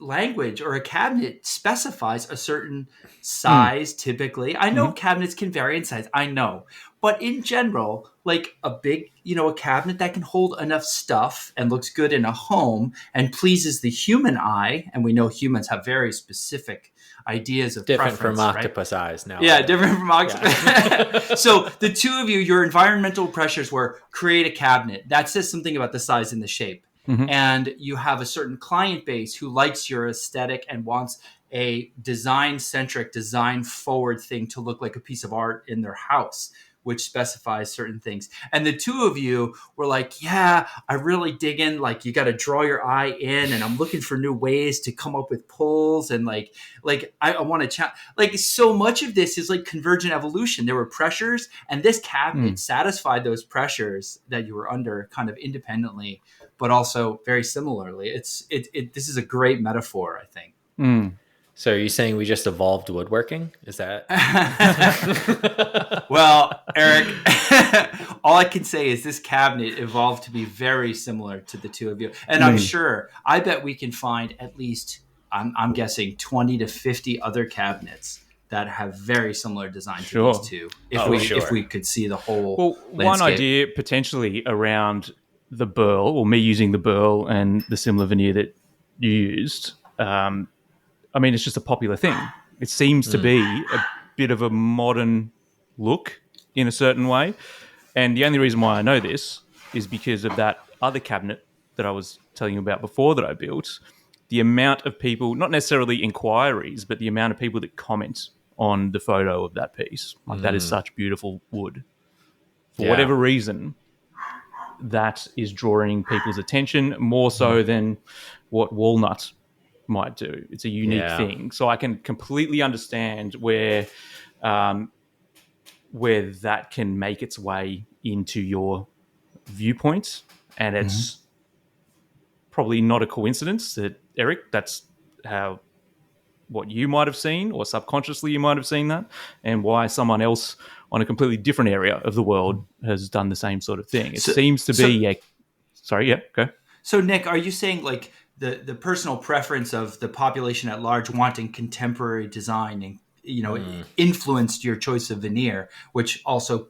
language or a cabinet specifies a certain size typically. I know cabinets can vary in size, I know. But in general, like a big, a cabinet that can hold enough stuff and looks good in a home and pleases the human eye, and we know humans have very specific ideas of different from right? octopus eyes now. Yeah, different from octopus. Yeah. So the two of you, your environmental pressures were create a cabinet. That says something about the size and the shape. And you have a certain client base who likes your aesthetic and wants a design-centric, design-forward thing to look like a piece of art in their house, which specifies certain things. And the two of you were like, yeah, I really dig in. Like, you got to draw your eye in, and I'm looking for new ways to come up with pulls. And like I want to chat. Like, so much of this is like convergent evolution. There were pressures, and this cabinet satisfied those pressures that you were under kind of independently, but also very similarly. This is a great metaphor, I think. So are you saying we just evolved woodworking? Is that? Well, Eric, all I can say is this cabinet evolved to be very similar to the two of you. And I bet we can find at least, I'm guessing, 20 to 50 other cabinets that have very similar design to these two. If we could see the whole landscape. One idea potentially around the burl, or me using the burl and the similar veneer that you used, it's just a popular thing. It seems to be a bit of a modern look in a certain way. And the only reason why I know this is because of that other cabinet that I was telling you about before that I built. The amount of people, not necessarily inquiries, but the amount of people that comment on the photo of that piece. Like, that is such beautiful wood. For whatever reason, that is drawing people's attention more so than what walnut might do. It's a unique thing. So I can completely understand where that can make its way into your viewpoints. And it's probably not a coincidence that, Erik, that's how what you might have seen, or subconsciously you might have seen that, and why someone else on a completely different area of the world has done the same sort of thing. It seems to be. Sorry, yeah, go. So, Nick, are you saying like the personal preference of the population at large wanting contemporary design and influenced your choice of veneer, which also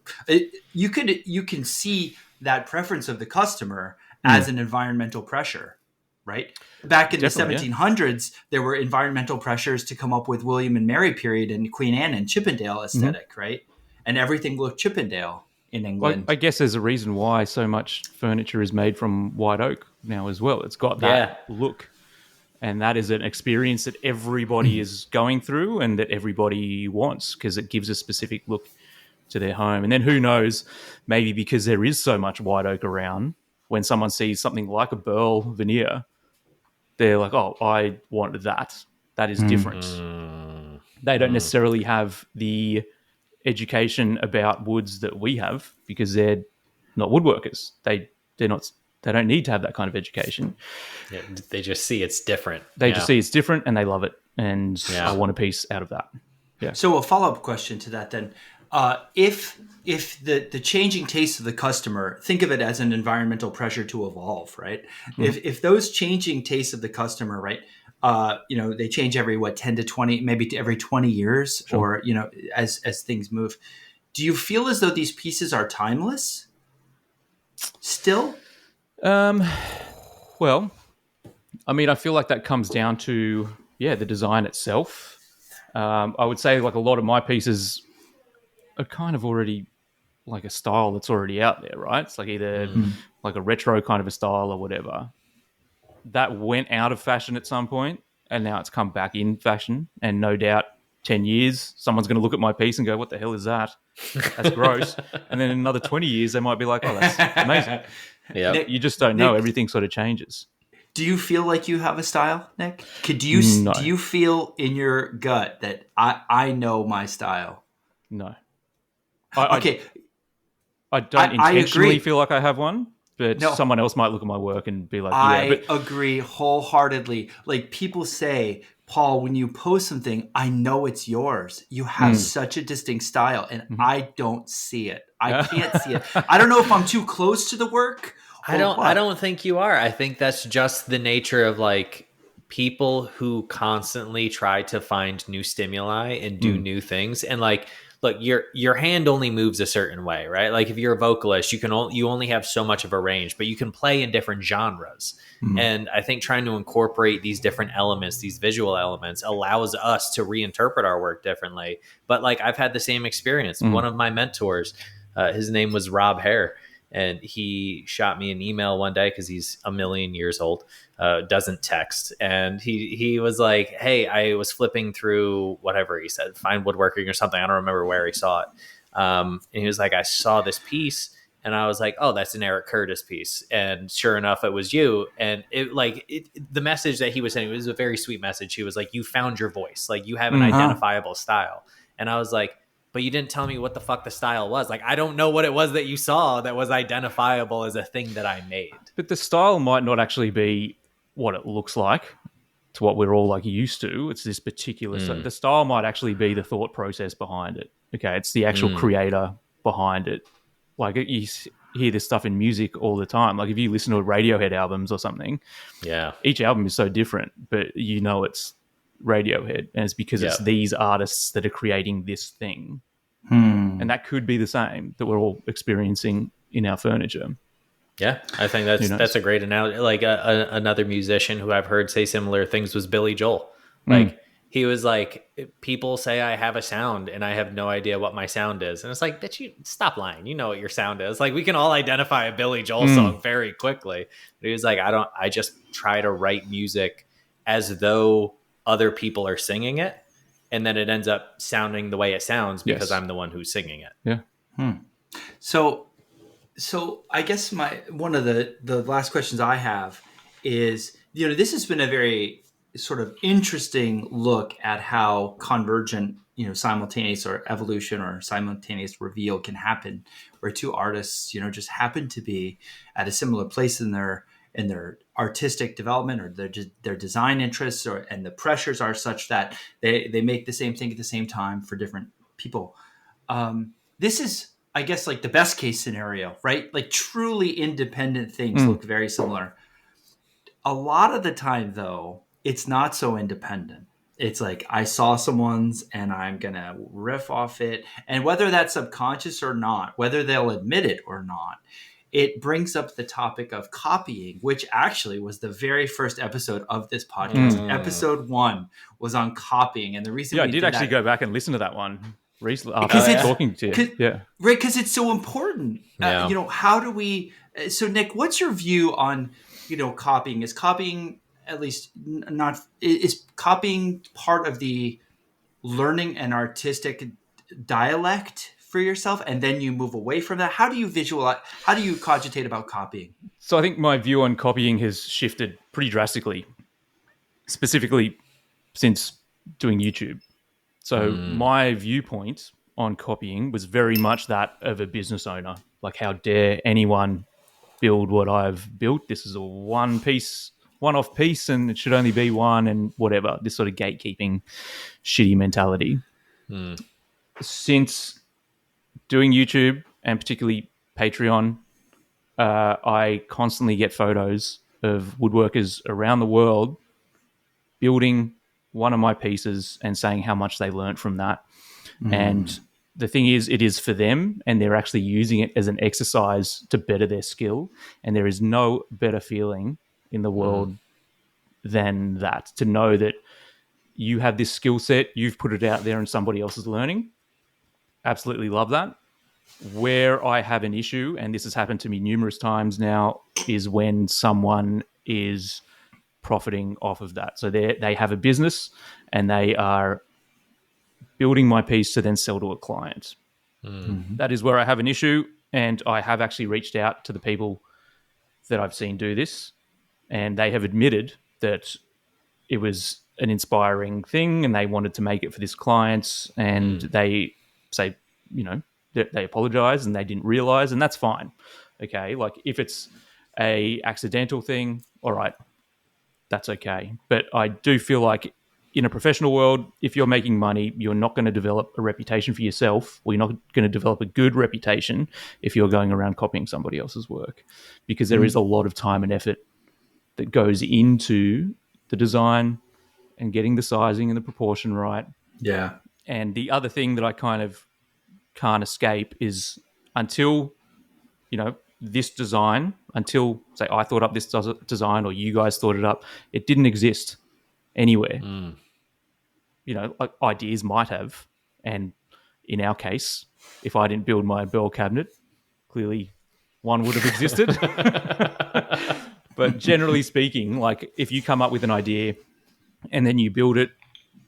you can see that preference of the customer as an environmental pressure, right? Back in Definitely, the 1700s, there were environmental pressures to come up with William and Mary period and Queen Anne and Chippendale aesthetic, right? And everything looked Chippendale in England. I guess there's a reason why so much furniture is made from white oak now as well. It's got that look. And that is an experience that everybody is going through and that everybody wants, because it gives a specific look to their home. And then who knows, maybe because there is so much white oak around, when someone sees something like a burl veneer, they're like, oh, I wanted that. That is different. They don't necessarily have the education about woods that we have, because they're not woodworkers. They don't need to have that kind of education. Yeah, they just see it's different. They just see it's different and they love it. And I want a piece out of that. Yeah. So a follow-up question to that then. If the changing tastes of the customer, think of it as an environmental pressure to evolve, right? If those changing tastes of the customer, right, they change every 10 to 20, maybe every 20 years, or as things move. Do you feel as though these pieces are timeless still? Well, I mean, I feel like that comes down to the design itself. I would say like a lot of my pieces are kind of already like a style that's already out there, right? It's like either like a retro kind of a style or whatever. That went out of fashion at some point, and now it's come back in fashion. And no doubt 10 years, someone's going to look at my piece and go, what the hell is that? That's gross. And then in another 20 years, they might be like, oh, that's amazing. Yeah, you just don't know. Everything sort of changes. Do you feel like you have a style, Nick? Do you feel in your gut that I know my style? No. I don't intentionally agree. feel like I have one, but someone else might look at my work and be like, I agree wholeheartedly. Like people say, Paul, when you post something, I know it's yours. You have such a distinct style, and I don't see it. I can't see it. I don't know if I'm too close to the work. I don't think you are. I think that's just the nature of like people who constantly try to find new stimuli and do new things. And like, look, your hand only moves a certain way, right? Like if you're a vocalist, you only have so much of a range, but you can play in different genres. And I think trying to incorporate these different elements, these visual elements, allows us to reinterpret our work differently. But like I've had the same experience. One of my mentors, his name was Rob Hare. And he shot me an email one day because he's a million years old, doesn't text. And he was like, hey, I was flipping through whatever he said, Fine Woodworking or something. I don't remember where he saw it. And he was like, I saw this piece. And I was like, oh, that's an Eric Curtis piece. And sure enough, it was you. And the message that he was sending was a very sweet message. He was like, you found your voice. Like you have an identifiable style. And I was like, but you didn't tell me what the fuck the style was. Like, I don't know what it was that you saw that was identifiable as a thing that I made. But the style might not actually be what it looks like to what we're all like used to. It's this particular style. The style might actually be the thought process behind it. Okay, it's the actual creator behind it. Like you hear this stuff in music all the time. Like if you listen to Radiohead albums or something, each album is so different, but you know it's Radiohead, and it's because it's these artists that are creating this thing. And that could be the same that we're all experiencing in our furniture. Yeah, I think that's a great analogy. Like another musician who I've heard say similar things was Billy Joel. Like he was like, people say I have a sound and I have no idea what my sound is. And it's like, bitch, you stop lying. You know what your sound is. Like we can all identify a Billy Joel song very quickly. But he was like, I just try to write music as though other people are singing it. And then it ends up sounding the way it sounds because I'm the one who's singing it. Yeah. So I guess one of the last questions I have is, this has been a very sort of interesting look at how convergent, simultaneous or evolution or simultaneous reveal can happen, where two artists, just happen to be at a similar place in their in their artistic development or their design interests, and the pressures are such that they make the same thing at the same time for different people. This is, I guess, like the best case scenario, right? Like truly independent things look very similar. A lot of the time, though, it's not so independent. It's like I saw someone's and I'm going to riff off it. And whether that's subconscious or not, whether they'll admit it or not, it brings up the topic of copying, which actually was the very first episode of this podcast. Episode 1 was on copying. And the reason I did actually go back and listen to that one recently because after it's talking to you. Yeah. Right, because it's so important. How do we... So, Nick, what's your view on, copying? Is copying at least not... Is copying part of the learning an artistic dialect for yourself, and then you move away from that? How do you visualize... How do you cogitate about copying? So I think my view on copying has shifted pretty drastically, specifically since doing YouTube. So my viewpoint on copying was very much that of a business owner. Like, how dare anyone build what I've built? This is a one-off piece, and it should only be one, and whatever. This sort of gatekeeping, shitty mentality. Since doing YouTube, and particularly Patreon, I constantly get photos of woodworkers around the world building one of my pieces and saying how much they learned from that. And the thing is, it is for them, and they're actually using it as an exercise to better their skill. And there is no better feeling in the world than that, to know that you have this skill set, you've put it out there, and somebody else is learning. Absolutely love that. Where I have an issue, and this has happened to me numerous times now, is when someone is profiting off of that. So they have a business and they are building my piece to then sell to a client. That is where I have an issue, and I have actually reached out to the people that I've seen do this, and they have admitted that it was an inspiring thing and they wanted to make it for this client, and they say, they apologize and they didn't realize, and that's fine. Okay, like if it's a accidental thing, all right, that's okay. But I do feel like in a professional world, if you're making money, you're not going to develop a reputation for yourself, or you're not going to develop a good reputation if you're going around copying somebody else's work, because there is a lot of time and effort that goes into the design and getting the sizing and the proportion right. Yeah. And the other thing that I kind of can't escape is until, this design, until, say, I thought up this design or you guys thought it up, it didn't exist anywhere. Like ideas might have. And in our case, if I didn't build my bell cabinet, clearly one would have existed. But generally speaking, like if you come up with an idea and then you build it,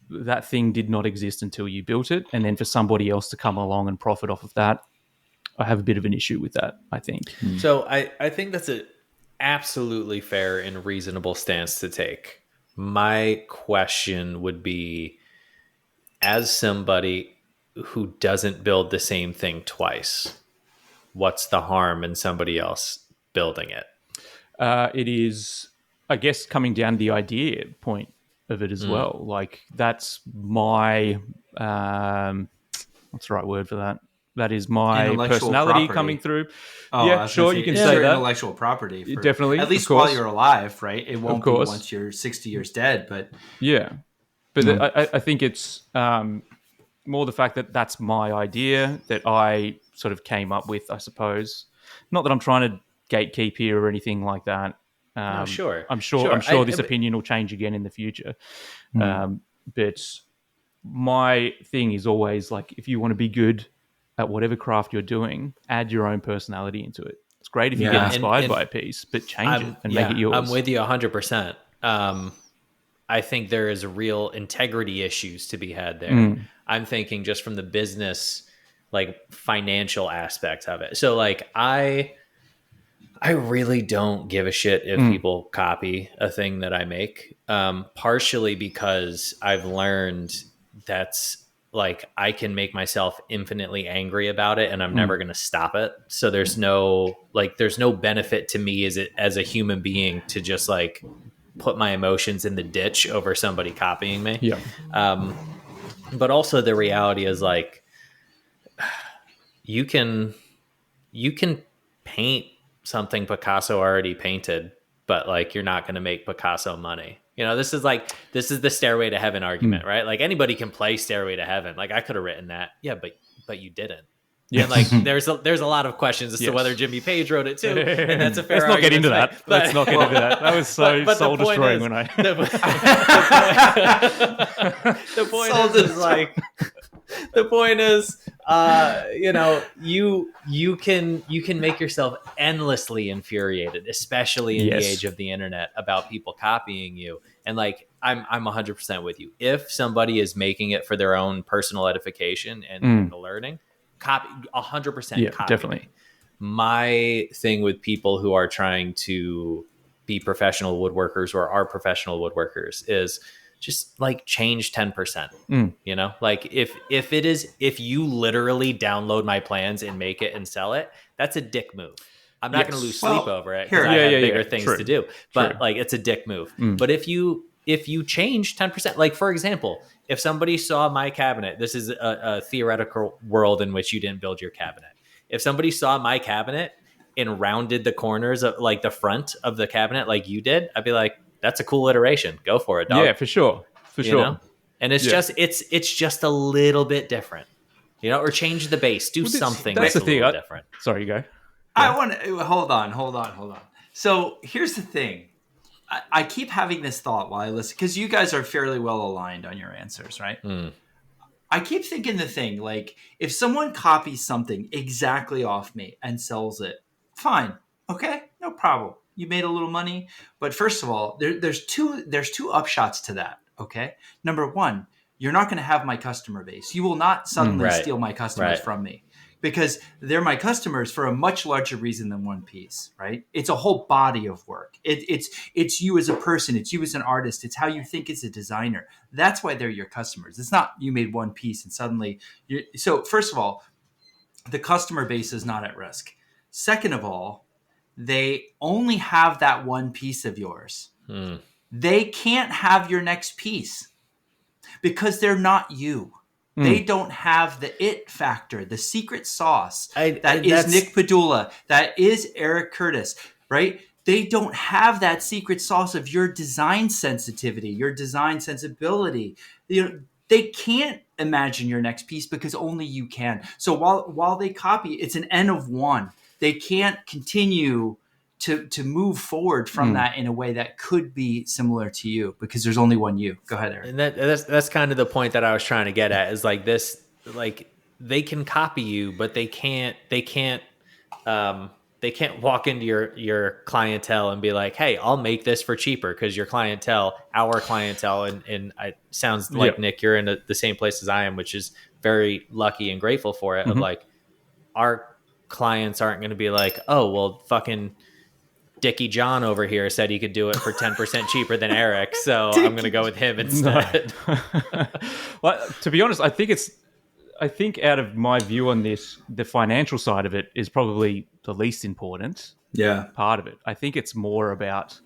that thing did not exist until you built it. And then for somebody else to come along and profit off of that, I have a bit of an issue with that, I think. So I think that's an absolutely fair and reasonable stance to take. My question would be, as somebody who doesn't build the same thing twice, what's the harm in somebody else building it? It is, I guess, coming down to the idea point of it as well. Like that's my, what's the right word for that? That is my personality coming through. Oh, yeah, sure, you can say that. Intellectual property. Definitely. At least while you're alive, right? It won't be once you're 60 years dead, but... Yeah. But I think it's more the fact that that's my idea that I sort of came up with, I suppose. Not that I'm trying to gatekeep here or anything like that. No, sure. I'm sure this opinion will change again in the future. But my thing is always like, if you want to be good at whatever craft you're doing, add your own personality into it. It's great if you get inspired by a piece, but change it and make it yours. I'm with you 100%. I think there is real integrity issues to be had there. I'm thinking just from the business, like financial aspect of it. So like I really don't give a shit if people copy a thing that I make, partially because I've learned that's like I can make myself infinitely angry about it and I'm never going to stop it. So there's no benefit to me as a human being to just like put my emotions in the ditch over somebody copying me. Yeah. But also the reality is like you can paint something Picasso already painted, but like you're not going to make Picasso money. You know, this is the Stairway to Heaven argument, right? Like anybody can play Stairway to Heaven. Like I could have written that. Yeah, but you didn't. Yeah. And like there's a lot of questions as to whether Jimmy Page wrote it too. And that's a fair Let's not get into that. But, Let's not get into that. That was so soul destroying when I the point is like the point is you know, you can make yourself endlessly infuriated, especially in the age of the internet, about people copying you. And like I'm 100% with you. If somebody is making it for their own personal edification and the learning, copy 100%. Copy definitely. me. My thing with people who are trying to be professional woodworkers or are professional woodworkers is just like change 10%. You know, like if you literally download my plans and make it and sell it, that's a dick move. I'm not going to lose sleep over it because I have bigger things to do. But like it's a dick move. But if you change 10%, like for example, if somebody saw my cabinet, this is a theoretical world in which you didn't build your cabinet. If somebody saw my cabinet and rounded the corners of like the front of the cabinet like you did, I'd be like, that's a cool iteration. Go for it, dog. Yeah, for sure. For sure. Know? And it's just it's just a little bit different. You know, or change the base. Do something that's a little different. Sorry, you go. I want to hold on. So here's the thing. I keep having this thought while I listen, because you guys are fairly well aligned on your answers, right? I keep thinking the thing, like, if someone copies something exactly off me and sells it, fine. Okay, no problem. You made a little money. But first of all, there's two upshots to that, okay? Number one, you're not going to have my customer base. You will not suddenly steal my customers from me, because they're my customers for a much larger reason than one piece, right? It's a whole body of work. It's you as a person. It's you as an artist. It's how you think as a designer. That's why they're your customers. It's not you made one piece and suddenly so first of all, the customer base is not at risk. Second of all, they only have that one piece of yours. They can't have your next piece because they're not you. They don't have the it factor, the secret sauce that is Nick Pedulla, that is Erik Curtis, right? They don't have that secret sauce of your design sensitivity, your design sensibility. You know, they can't imagine your next piece because only you can. So while they copy, it's an N of one. They can't continue to move forward from that in a way that could be similar to you, because there's only one you. Go ahead, Erik. And that's kind of the point that I was trying to get at, is like this, like they can copy you, but they can't walk into your clientele and be like, hey, I'll make this for cheaper, because your clientele, our clientele, and it sounds like Nick, you're in the same place as I am, which is very lucky and grateful for it. Of like, our clients aren't going to be like, oh, well, fucking Dickie John over here said he could do it for 10% cheaper than Erik, so I'm going to go with him instead. No. Well, to be honest, I think out of my view on this, the financial side of it is probably the least important part of it. I think it's more about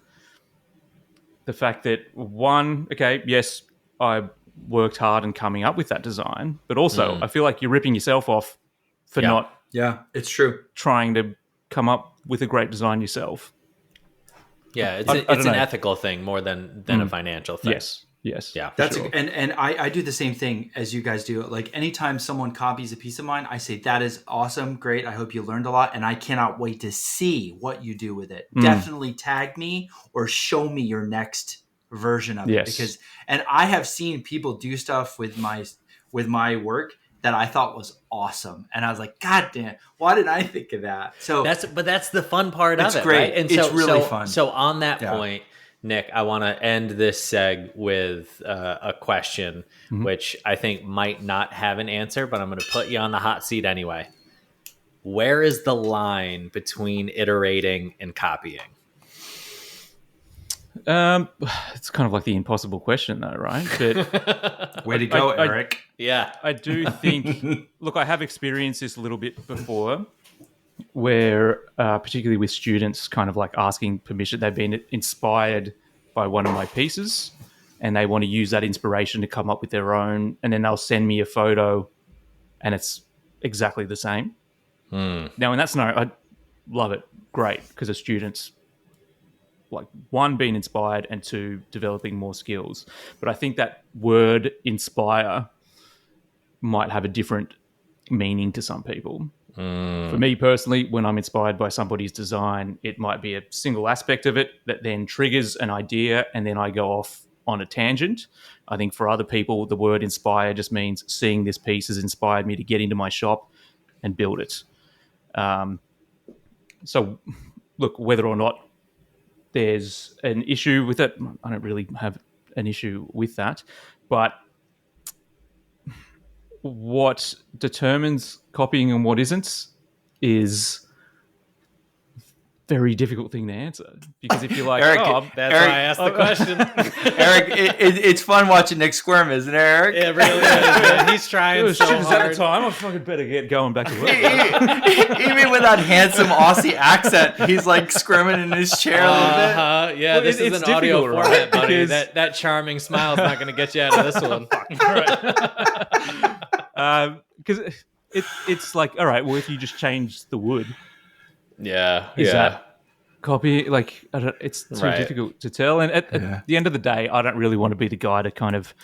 the fact that, one, okay, yes, I worked hard in coming up with that design, but also I feel like you're ripping yourself off for not it's true. trying to come up with a great design yourself. Yeah, it's an ethical thing more than a financial thing. Yes. Yeah. That's sure. And I do the same thing as you guys do. Like anytime someone copies a piece of mine, I say, that is awesome. Great. I hope you learned a lot. And I cannot wait to see what you do with it. Definitely tag me or show me your next version of it. Because, and I have seen people do stuff with my work that I thought was awesome. And I was like, God damn, why didn't I think of that? So that's the fun part of it. It's great. Right? And it's really fun. So on that point, Nick, I want to end this seg with a question, which I think might not have an answer, but I'm going to put you on the hot seat anyway. Where is the line between iterating and copying? It's kind of like the impossible question, though, right? But Way to go, Eric. Yeah. I do think. Look, I have experienced this a little bit before, where particularly with students, kind of like asking permission. They've been inspired by one of my pieces, and they want to use that inspiration to come up with their own, and then they'll send me a photo, and it's exactly the same. Now, in that scenario, I love it. Great, because the students, like, one, being inspired, and two, developing more skills. But I think that word inspire might have a different meaning to some people. For me personally, when I'm inspired by somebody's design, it might be a single aspect of it that then triggers an idea, and then I go off on a tangent. I think for other people, the word inspire just means seeing this piece has inspired me to get into my shop and build it. So, look, whether or not there's an issue with it, I don't really have an issue with that. But what determines copying and what isn't is very difficult thing to answer, because if you're like, Eric, that's Eric, why I asked the question. Eric, it's fun watching Nick squirm, isn't it, Eric? It really is, man. He's trying so students hard. at a time, I fucking better get going back to work. Even with that handsome Aussie accent, he's like squirming in his chair a little bit. Yeah, Well, this is it's an audio difficult, format, right? buddy. Because- That charming smile is not going to get you out of this one. Because it's like, all right, well, if you just change the wood, Yeah, is that copy? Like, it's too Right. difficult to tell. And at the end of the day, I don't really want to be the guy to kind of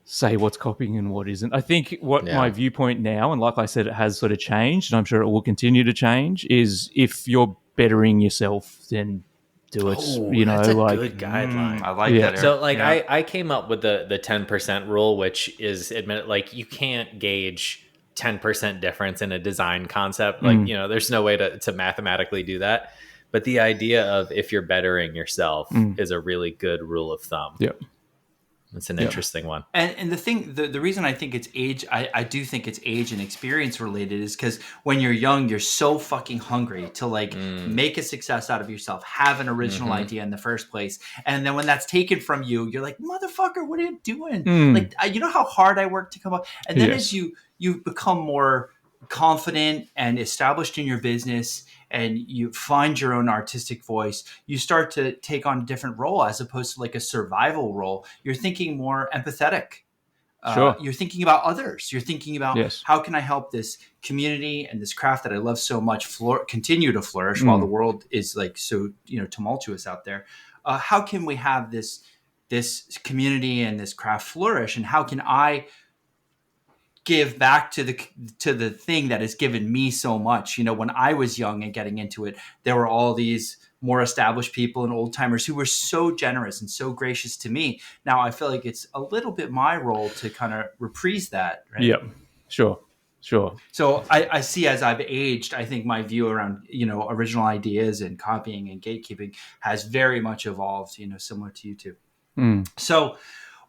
say what's copying and what isn't. I think what my viewpoint now, and like I said, it has sort of changed, and I'm sure it will continue to change, is if you're bettering yourself, then do it. that's a like good guideline. I like Yeah. that. So, Eric. like, I came up with the 10% rule, which is admit, like, you can't gauge 10% difference in a design concept. Like, there's no way to mathematically do that. But the idea of if you're bettering yourself is a really good rule of thumb. Yeah. It's an interesting one. And the thing, the reason I think it's age, I do think it's age and experience related, is because when you're young, you're so fucking hungry to like make a success out of yourself, have an original idea in the first place. And then when that's taken from you, you're like, motherfucker, what are you doing? Like, you know how hard I worked to come up. And then as you become more confident and established in your business, and you find your own artistic voice, you start to take on a different role as opposed to like a survival role. You're thinking more empathetic. Sure. You're thinking about others. You're thinking about how can I help this community and this craft that I love so much continue to flourish while the world is like so tumultuous out there. How can we have this community and this craft flourish? And how can I give back to the thing that has given me so much? When I was young and getting into it, there were all these more established people and old timers who were so generous and so gracious to me. Now I feel like it's a little bit my role to kind of reprise that. Right? Yeah, sure. So I see, as I've aged, I think my view around, original ideas and copying and gatekeeping has very much evolved, similar to you two. So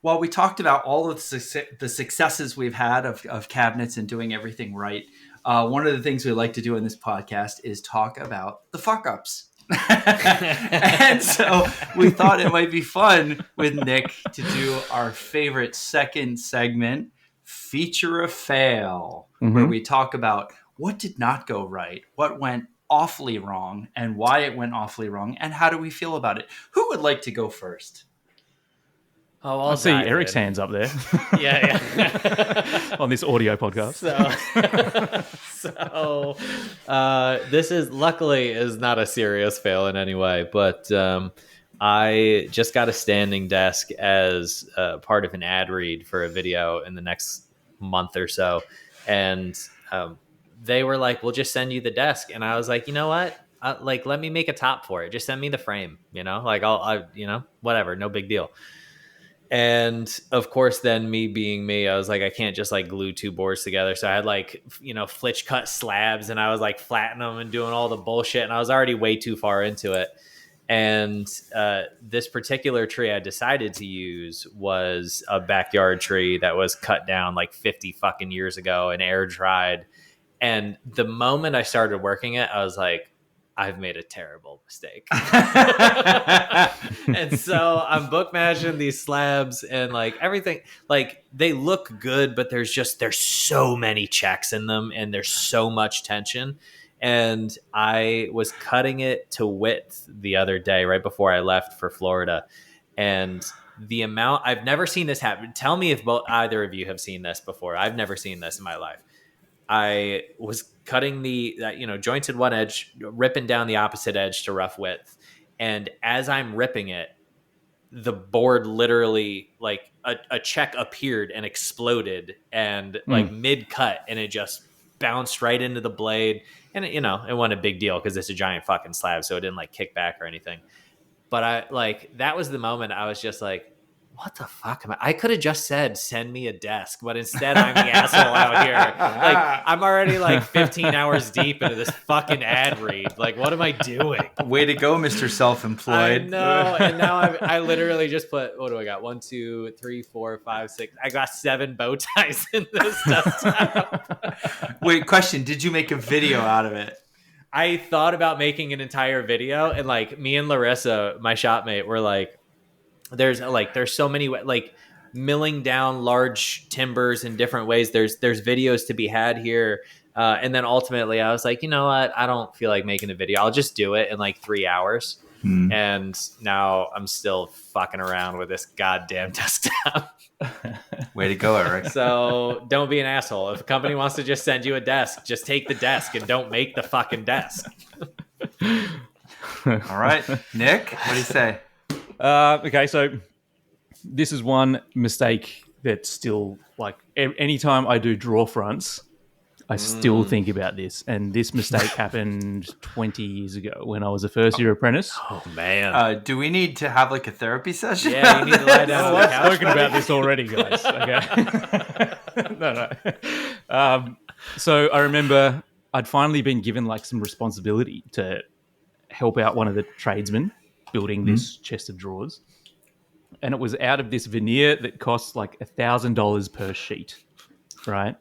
while we talked about all of the successes we've had of cabinets and doing everything right, one of the things we like to do in this podcast is talk about the fuck-ups. And so we thought it might be fun with Nick to do our favorite second segment, Feature a Fail, where we talk about what did not go right, what went awfully wrong, and why it went awfully wrong, and how do we feel about it. Who would like to go first? Oh, I see Eric's hands up there. Yeah. On this audio podcast. So this is luckily not a serious fail in any way, but I just got a standing desk as part of an ad read for a video in the next month or so, and they were like, "We'll just send you the desk," and I was like, "You know what? Let me make a top for it. Just send me the frame. I'll whatever, no big deal." And of course, then me being me, I was like, I can't just like glue two boards together. So I had flitch cut slabs, and I was like flattening them and doing all the bullshit. And I was already way too far into it. And this particular tree I decided to use was a backyard tree that was cut down like 50 fucking years ago and air dried. And the moment I started working it, I was like, I've made a terrible mistake. And so I'm book mashing these slabs and like everything, like they look good, but there's so many checks in them and there's so much tension. And I was cutting it to width the other day, right before I left for Florida. And the amount, I've never seen this happen. Tell me if either of you have seen this before. I've never seen this in my life. I was cutting the jointed one edge, ripping down the opposite edge to rough width. And as I'm ripping it, the board literally, like a check appeared and exploded and like mid cut, and it just bounced right into the blade. And it wasn't a big deal because it's a giant fucking slab, so it didn't like kick back or anything. But that was the moment I was just like, what the fuck am I could have just said, send me a desk, but instead I'm the asshole out here. Like, I'm already like 15 hours deep into this fucking ad read. Like, what am I doing? Way to go, Mr. Self-Employed. I know. And now I literally just put, what do I got? 1, 2, 3, 4, 5, 6. I got 7 bow ties in this desktop. Wait, question. Did you make a video out of it? I thought about making an entire video, and like me and Larissa, my shopmate, were like, there's so many, like milling down large timbers in different ways. There's videos to be had here. And then ultimately I was like, you know what? I don't feel like making a video. I'll just do it in like 3 hours. And now I'm still fucking around with this goddamn desktop. Way to go, Erik. So don't be an asshole. If a company wants to just send you a desk, just take the desk and don't make the fucking desk. All right. Nick, what do you say? Okay, so this is one mistake that still, like, anytime I do draw fronts, I still think about this. And this mistake happened 20 years ago when I was a first-year apprentice. Oh, man. Do we need to have, like, a therapy session? Yeah, you need to lie down on the couch. I've spoken about this already, guys. Okay. No. So I remember I'd finally been given, like, some responsibility to help out one of the tradesmen building this chest of drawers, and it was out of this veneer that costs like $1,000 per sheet, right?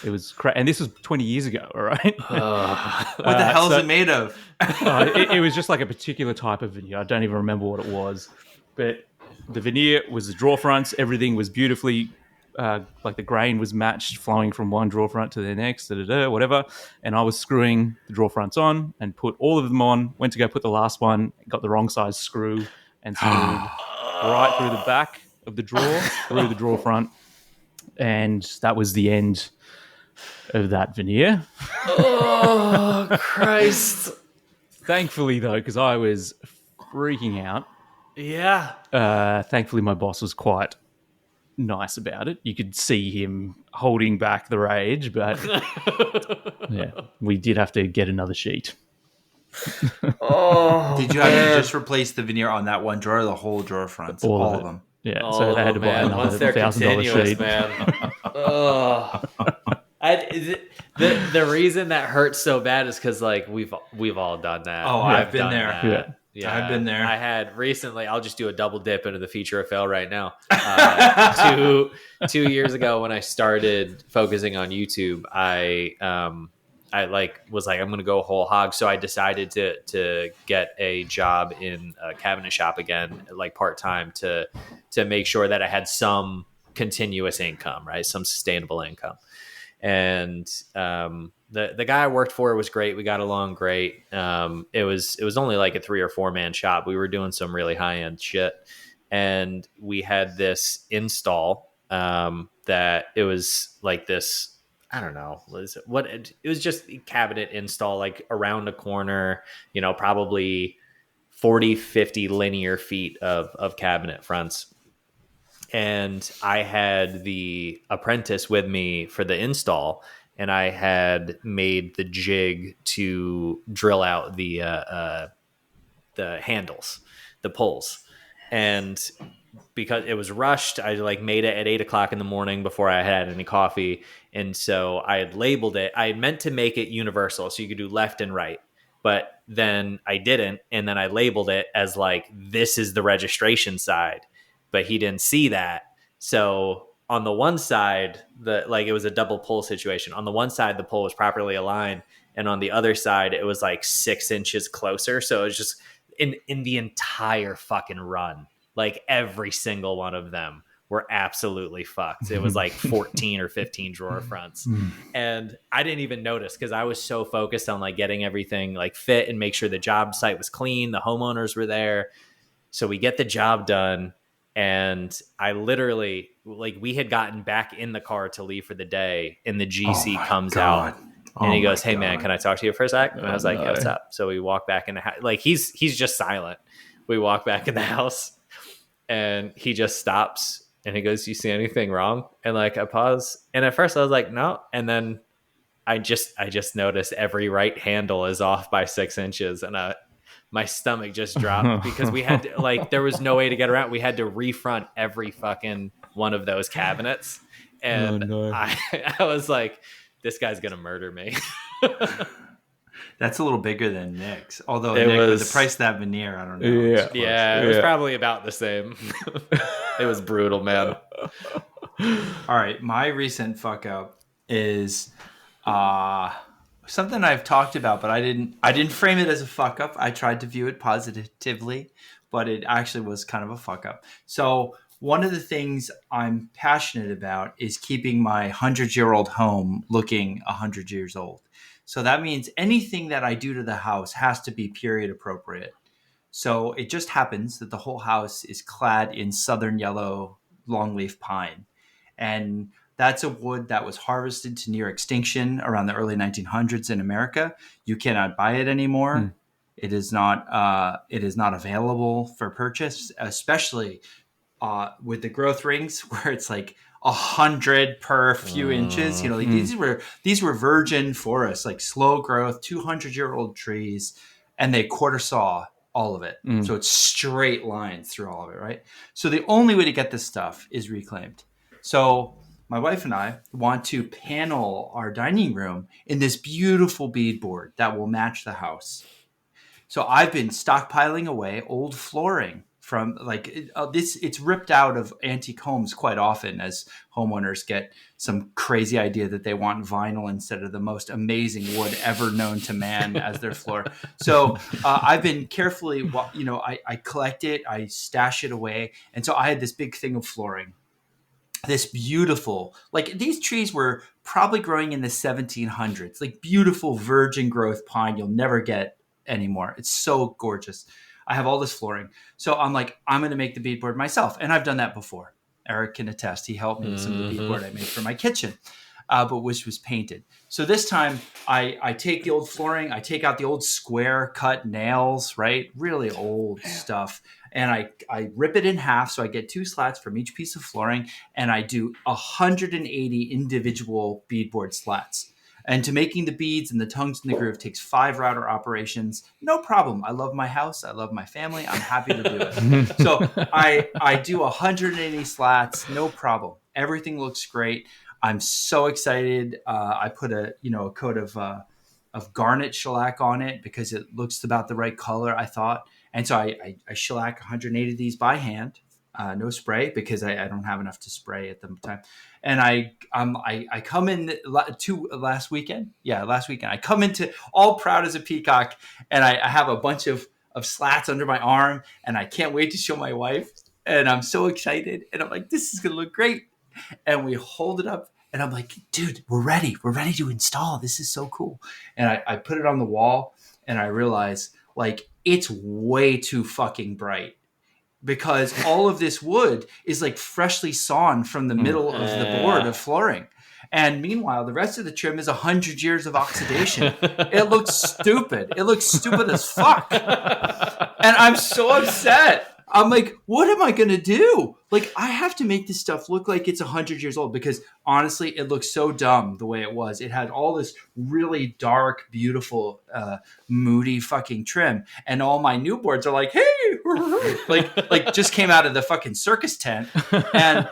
It was and this was 20 years ago, all right? What the hell is it made of? It was just like a particular type of veneer. I don't even remember what it was, but the veneer was the drawer fronts. Everything was beautifully, like the grain was matched, flowing from one drawer front to the next, whatever. And I was screwing the drawer fronts on and put all of them on. Went to go put the last one, got the wrong size screw, and screwed right through the back of the drawer, through the drawer front. And that was the end of that veneer. Oh, Christ. Thankfully, though, because I was freaking out. Yeah. Thankfully, my boss was quite nice about it. You could see him holding back the rage, but yeah, we did have to get another sheet. Did you have to just replace the veneer on that one drawer, or the whole drawer fronts, all of them? Yeah, so they had to buy another $1,000 sheet. Man. The reason that hurts so bad is because like we've all done that. Oh, I've been there. That. Yeah, I've been there. I had recently. I'll just do a double dip into the feature of fail right now. 2 years ago, when I started focusing on YouTube, I was like, I'm going to go whole hog. So I decided to get a job in a cabinet shop again, like part time, to make sure that I had some continuous income, right, some sustainable income. And the guy I worked for was great. We got along great. It was only like a 3 or 4 man shop. We were doing some really high end shit, and we had this install that it was like this. I don't know it was just a cabinet install, like around a corner, probably 40, 50 linear feet of cabinet fronts. And I had the apprentice with me for the install, and I had made the jig to drill out the handles, the pulls. And because it was rushed, I like made it at 8:00 in the morning before I had any coffee. And so I had labeled it. I had meant to make it universal, so you could do left and right, but then I didn't. And then I labeled it as like, this is the registration side, but he didn't see that. So on the one side, it was a double pull situation. On the one side, the pull was properly aligned, and on the other side, it was like 6 inches closer. So it was just in the entire fucking run, like every single one of them were absolutely fucked. It was like 14 or 15 drawer fronts. And I didn't even notice because I was so focused on like getting everything like fit and make sure the job site was clean. The homeowners were there. So we get the job done. And I literally, like, we had gotten back in the car to leave for the day, and the GC comes out and he goes, "Hey man, can I talk to you for a sec?" And I was like, "Yeah, what's up?" So we walk back in the house. Like he's just silent. We walk back in the house and he just stops and he goes, "You see anything wrong?" And like I pause. And at first I was like, "No." And then I just noticed every right handle is off by 6 inches. And my stomach just dropped because we had to, like, there was no way to get around. We had to refront every fucking one of those cabinets. And I was like, this guy's going to murder me. That's a little bigger than Nick's. Although It Nick, with was- the price of that veneer, I don't know. Yeah. It's close. Yeah, it was probably about the same. It was brutal, man. All right, my recent fuck up is something I've talked about, but I didn't frame it as a fuck up. I tried to view it positively, but it actually was kind of a fuck up. So one of the things I'm passionate about is keeping my 100-year-old home looking 100 years old. So that means anything that I do to the house has to be period appropriate. So it just happens that the whole house is clad in southern yellow longleaf pine. And that's a wood that was harvested to near extinction around the early 1900s in America. You cannot buy it anymore. It is not available for purchase, especially with the growth rings where it's like 100 per few inches. You know, like these were virgin forests, like slow growth, 200-year-old trees, and they quarter saw all of it. So it's straight lines through all of it, right? So the only way to get this stuff is reclaimed. So my wife and I want to panel our dining room in this beautiful beadboard that will match the house. So I've been stockpiling away old flooring from it's ripped out of antique homes quite often as homeowners get some crazy idea that they want vinyl instead of the most amazing wood ever known to man as their floor. So I've been carefully, I collect it, I stash it away. And so I had this big thing of flooring. This beautiful, like these trees were probably growing in the 1700s, like beautiful virgin growth pine you'll never get anymore. It's so gorgeous. I have all this flooring. So I'm like, I'm going to make the beadboard myself. And I've done that before. Eric can attest. He helped me with some of the beadboard I made for my kitchen, but which was painted. So this time I take the old flooring, I take out the old square cut nails, right? Really old stuff. And I rip it in half. So I get 2 slats from each piece of flooring, and I do 180 individual beadboard slats. And to making the beads and the tongues in the groove takes 5 router operations. No problem. I love my house. I love my family. I'm happy to do it. So I do 180 slats. No problem. Everything looks great. I'm so excited. I put a coat of garnet shellac on it because it looks about the right color, I thought. And so I shellac 180 of these by hand. No spray because I don't have enough to spray at the time. And I come in last weekend. Yeah, last weekend. I come into all proud as a peacock, and I have a bunch of slats under my arm, and I can't wait to show my wife. And I'm so excited. And I'm like, this is going to look great. And we hold it up, and I'm like, dude, we're ready. We're ready to install. This is so cool. And I put it on the wall, and I realize, like, it's way too fucking bright. Because all of this wood is like freshly sawn from the middle of the board of flooring. And meanwhile, the rest of the trim is 100 years of oxidation. It looks stupid. It looks stupid as fuck. And I'm so upset. I'm like, what am I going to do? Like, I have to make this stuff look like it's 100 years old because honestly, it looks so dumb the way it was. It had all this really dark, beautiful, moody fucking trim. And all my new boards are like, hey, like just came out of the fucking circus tent. And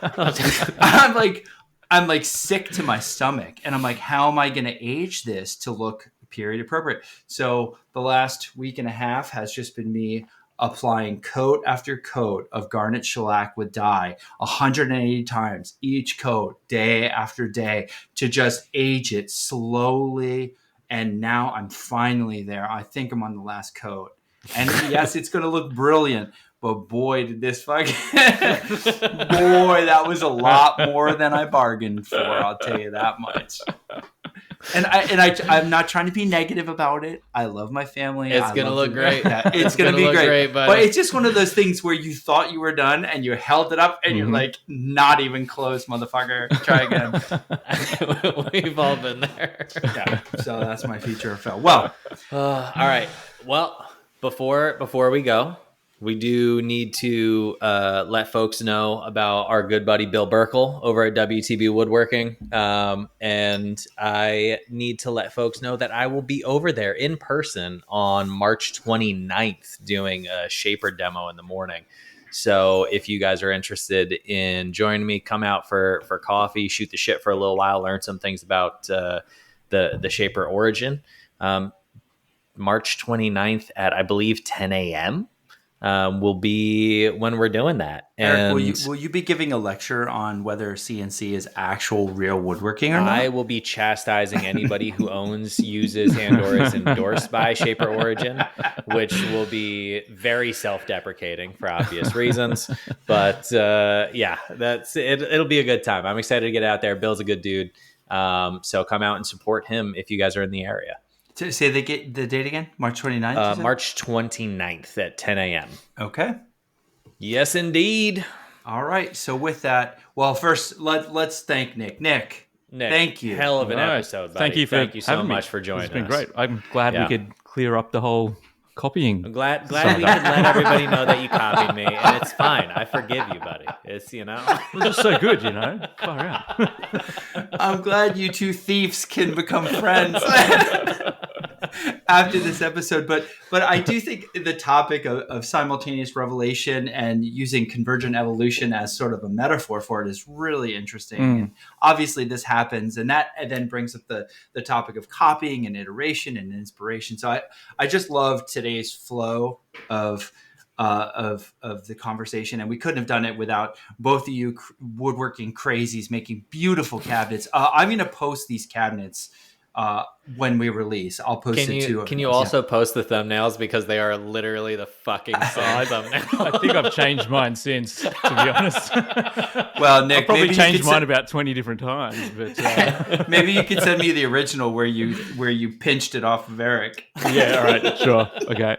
I'm like sick to my stomach. And I'm like, how am I going to age this to look period appropriate? So the last week and a half has just been me applying coat after coat of garnet shellac with dye 180 times each coat, day after day, to just age it slowly. And now I'm finally there. I think I'm on the last coat. And yes, it's going to look brilliant. But boy, did this fucking... boy, that was a lot more than I bargained for. I'll tell you that much. And I'm not trying to be negative about it. I love my family. It's going to look great. It's going to be great. Buddy. But it's just one of those things where you thought you were done and you held it up and you're like, not even close, motherfucker. Try again. We've all been there. Yeah. So that's my feature of Phil. Well. All right. Well, before we go, we do need to let folks know about our good buddy Bill Burkle over at WTB Woodworking. And I need to let folks know that I will be over there in person on March 29th doing a shaper demo in the morning. So if you guys are interested in joining me, come out for coffee, shoot the shit for a little while, learn some things about the shaper origin. March 29th at, I believe, 10 a.m. Will be when we're doing that. And Eric, will you be giving a lecture on whether CNC is actual real woodworking or not? I will be chastising anybody who owns, uses, and/or is endorsed by Shaper Origin, which will be very self-deprecating for obvious reasons. But yeah, that's it. It'll be a good time. I'm excited to get out there. Bill's a good dude. So come out and support him if you guys are in the area. Say the date again? March 29th? March 29th at 10 a.m. Okay. Yes, indeed. All right. So with that, well, first, let's thank Nick. Nick, thank you. Hell of an episode, buddy. Thank you so much for joining us. It's been great. I'm glad we could clear up the whole copying. I'm glad we could let everybody know that you copied me, and it's fine. I forgive you, buddy. It's, We're just so good, Far out. I'm glad you two thieves can become friends after this episode. But I do think the topic of simultaneous revelation and using convergent evolution as sort of a metaphor for it is really interesting. And obviously this happens, and that then brings up the topic of copying and iteration and inspiration. So I just love today's flow of the conversation, and we couldn't have done it without both of you woodworking crazies making beautiful cabinets. I'm going to post these cabinets when we release. I'll post it too. Can you also post the thumbnails, because they are literally the fucking same thumbnail? I think I've changed mine since, to be honest. Well, Nick, I've probably changed mine about 20 different times, but maybe you could send me the original where you pinched it off of Erik. Yeah, all right, sure, okay.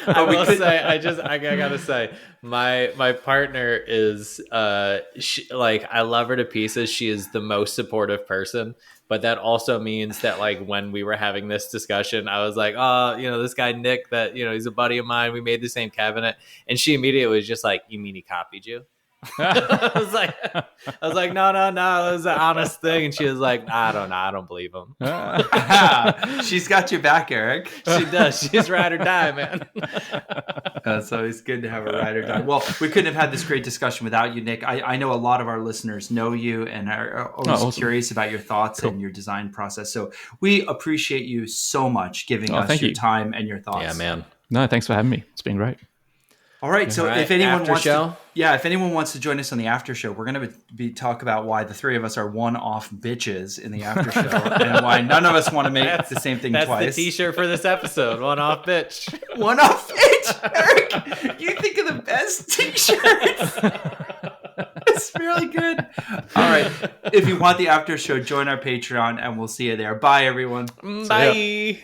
I gotta say, my partner is I love her to pieces. She is the most supportive person. But that also means that, like, when we were having this discussion, I was like, oh, this guy, Nick, that, he's a buddy of mine. We made the same cabinet. And she immediately was just like, you mean he copied you? I was like, no, it was an honest thing. And she was like, I don't believe him. She's got your back, Erik. She does. She's ride or die, man. It's always good to have a ride or die. Well, we couldn't have had this great discussion without you, Nick. I know a lot of our listeners know you and are always awesome. Curious about your thoughts and your design process. So we appreciate you so much giving us your time and your thoughts. Yeah, man. No, thanks for having me. It's been great. All right, so if anyone if anyone wants to join us on the after show, we're going to be talk about why the three of us are one-off bitches in the after show, and why none of us want to make the same thing twice. That's the T-shirt for this episode. One-off bitch. One-off bitch, Erik. You think of the best T-shirts. It's really good. All right, if you want the after show, join our Patreon, and we'll see you there. Bye, everyone. Bye.